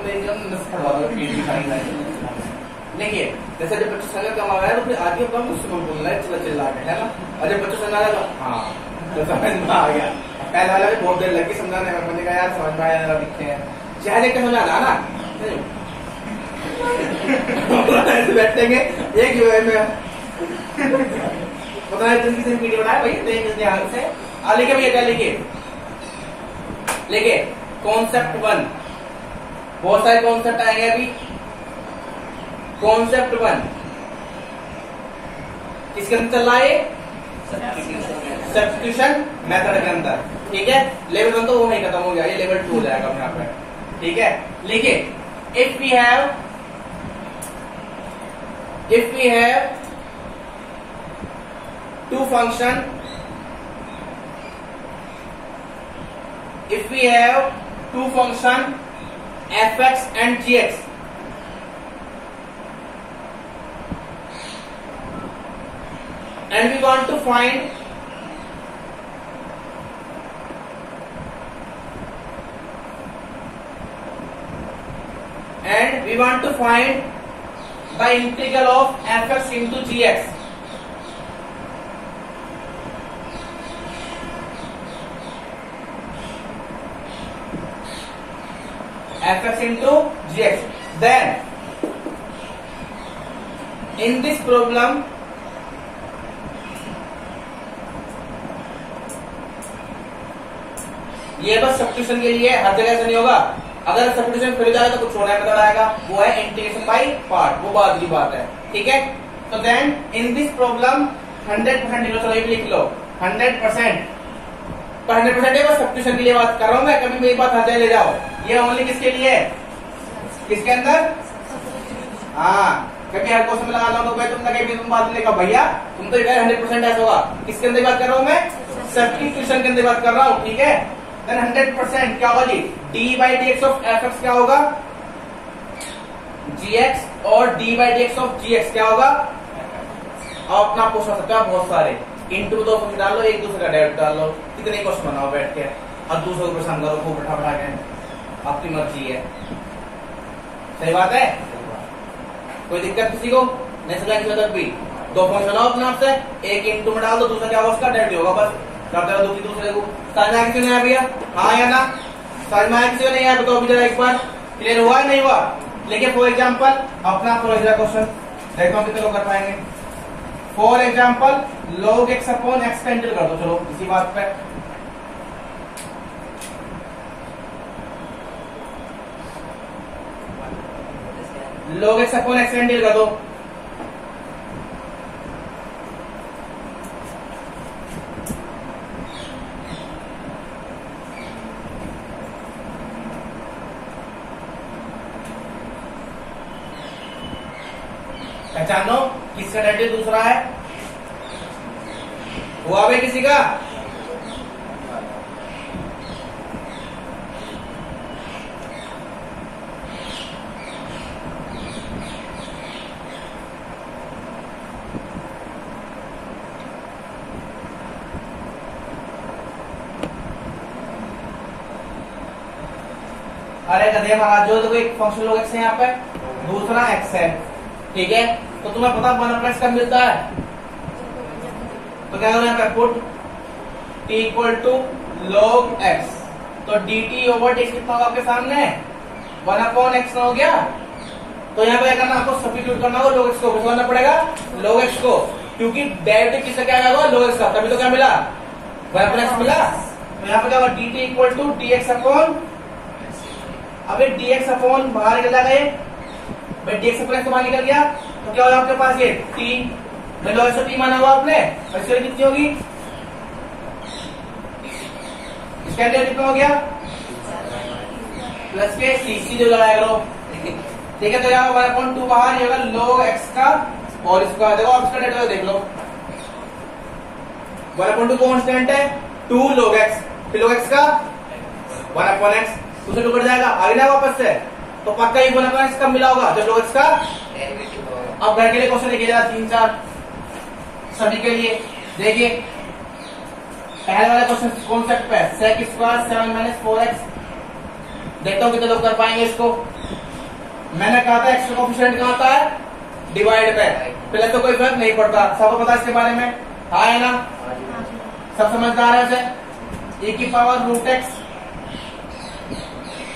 देखिए, जैसे जब बच्चों संग कम आ रहा है तो फिर आगे कम उसको बोलना है, चला चिल्ला के, है ना? और जब बच्चों संग आ रहा है तो हाँ, तो समझ में आ गया। पहले वाला भी बहुत देर लगी समझाने में, मैंने कहा यार समझ में आया दिखते हैं, चेहरे के समझ आना ना, बैठेंगे एक वे में पता है किसी ने वीडियो बनाया भाई देख ध्यान से। लिखे भैया क्या लिखे कॉन्सेप्ट 1। बहुत सारे कॉन्सेप्ट आएंगे अभी। कॉन्सेप्ट 1 किसके अंदर चल रहा है? सब्स्टिट्यूशन मेथड के अंदर। ठीक है, लेवल 1 तो वो नहीं खत्म हो गया, ये लेवल 2 हो जाएगा यहाँ पे। ठीक है, लिखिए if we have two function, if we have two function fx and gx, and we want to find the integral of fx into gx. fx into gx. Then in this problem ये बस substitution के लिए, हर जगह ऐसा नहीं होगा। अगर substitution फिर जाए तो कुछ होना पता आएगा, वो है इंटीग्रेशन बाय पार्ट, वो बाद की बात है। ठीक है, तो देन इन दिस प्रॉब्लम 100% चलो ये भी लिख लो 100%। तो 100% है बस सब्स्टिट्यूशन के लिए बात कर रहा हूं मैं, कभी मेरी बात हर जगह ले जाओ। ये ओनली किसके लिए है? किसके अंदर? हाँ, कभी हर क्वेश्चन में लगा लो भाई तुम लगे तुम बात नहीं कहा भैया तुम तो 100% ऐसा होगा। किसके अंदर बात कर रहा हूं मैं? सब्स्टिट्यूशन के अंदर बात कर रहा हूं। ठीक है, देन 100% क्या होगा जी? d/dx ऑफ fx क्या होगा? gx और d/dx ऑफ gx क्या होगा? आप अपना पूछ सकते हो बहुत सारे, इंटू 2 फंक्शन डाल लो, एक दूसरे का डेरिवेटिव डाल लो, कितने क्वेश्चन बनाओ बैठ के और दूसरों को परेशान करो खूब बैठा बैठा के, आपकी मर्जी है। सही बात है, कोई दिक्कत किसी को नहीं? सलाह की जरूरत भी 2 फंक्शन बनाओ अपने आप से, एक इंटू में डाल दो, दूसरा क्या होगा उसका डेरिवेटिव होगा, बस करते रहो दूसरे को। समझ में आया किसी ने भैया? हाँ या ना? समझ में आया किसी को नहीं आया बताओ जरा एक बार। क्लियर हुआ है नहीं हुआ? लेकिन फॉर एग्जाम्पल अपना क्वेश्चन देखता हूँ कितने लोग कर पाएंगे। For example log x upon x का इंटीग्रल कर दो, चलो इसी बात पे। log x अपॉन x का इंटीग्रल कर दो। पहचानो किसका डेरिवेटिव दूसरा है? हुआ भाई किसी का? अरे गधे महाराज, जो कोई फंक्शन लोग x है यहाँ पे, दूसरा x है। ठीक है, तो तुम्हें पता 1 कब मिलता है? तो क्या करो यहाँ पे put t equal to log x, तो dt ओवर dx कितना होगा आपके सामने? 1/x हो गया। तो यहाँ पे क्या करना, आपको सब्स्टिट्यूट करना होगा, log x को घुसाना पड़ेगा log x को, क्योंकि डेरिवेटिव किसका क्या होगा? log x का, तभी तो क्या मिला? 1/x मिला। तो यहाँ पे क्या होगा? dt equal to dx upon, अभी dx अपॉन बाहर निकल गए भाई, dx अपॉन x बाहर निकल गया तो क्या होगा आपके पास? ये t log x t माना हुआ आपने, और इसकी कितनी होगी? इसका डेरिवेटिव कितना हो गया? प्लस के सी जो लगाया करो। ठीक है, तो यहाँ 1/2 बाहर ये होगा log x का, और इसका देखो आप इसका डेरिवेटिव देख लो। 1/2 कांस्टेंट है, 2 log x, फिर log x का 1/x, उसे टुकड़ जाएगा आगे ना वापस से, तो पक्का ही 1/x कब मिला होगा? जब log x का। अब घर के लिए क्वेश्चन लिखिए 3-4 सभी के लिए। देखिए पहले वाला क्वेश्चन कॉन्सेप्ट पे, sec स्क्वायर 7 - 4x। देखता हूँ कितने लोग कर पाएंगे इसको। मैंने कहा था x का कोएफिशिएंट कहाँ आता है? डिवाइड पे, पहले तो कोई फर्क नहीं पड़ता, सबको पता इसके बारे में, हाँ है ना? सब समझदार है उसे। e की पावर √x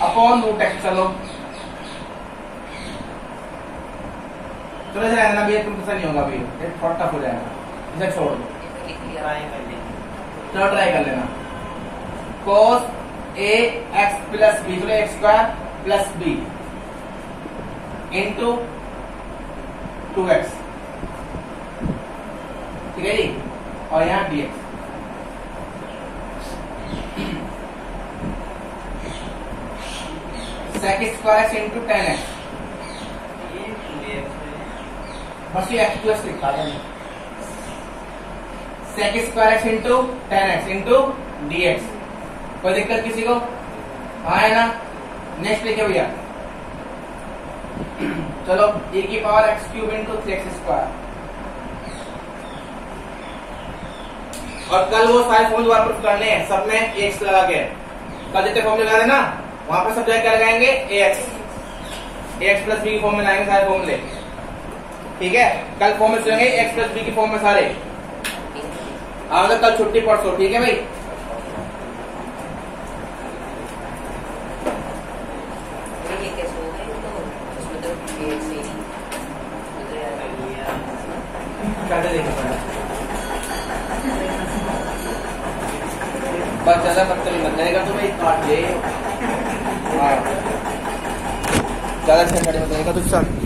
अपॉन √x। चलो चलो इसे रहना भी, तुम पसंद नहीं होगा अभी, ये थोड़ा टफ हो जाएगा, इसे छोड़ दो। चलो ट्राई कर लेना। cos a x plus b, चलो x square plus B into 2x, ठीक है जी, और यहाँ dx। sec square x into 10x, बस ये x प्लस लिखा था, sec square x into 10x into dx। कोई दिक्कत किसी को? हाँ है ना? नेक्स्ट लिखे भैया, चलो e की power x cube into 3x square. और कल वो सारे फॉर्मूले दोबारा प्रूफ करने हैं, सब में x लगा के, कल जितने फॉर्मूले लगा देना वहां पर सब जगह क्या लगाएंगे, ax प्लस बी की फॉर्म में लाएंगे सारे फॉर्मूले, ठीक है। कल फॉर्मूले चलेंगे x प्लस बी की फॉर्म में सारे। कल छुट्टी परसों, ठीक है भाई। बस ज्यादा पत्थर नहीं बन जाएगा तो भाई काट दे, ज्यादा छेड़ मत जाएगा तो चल।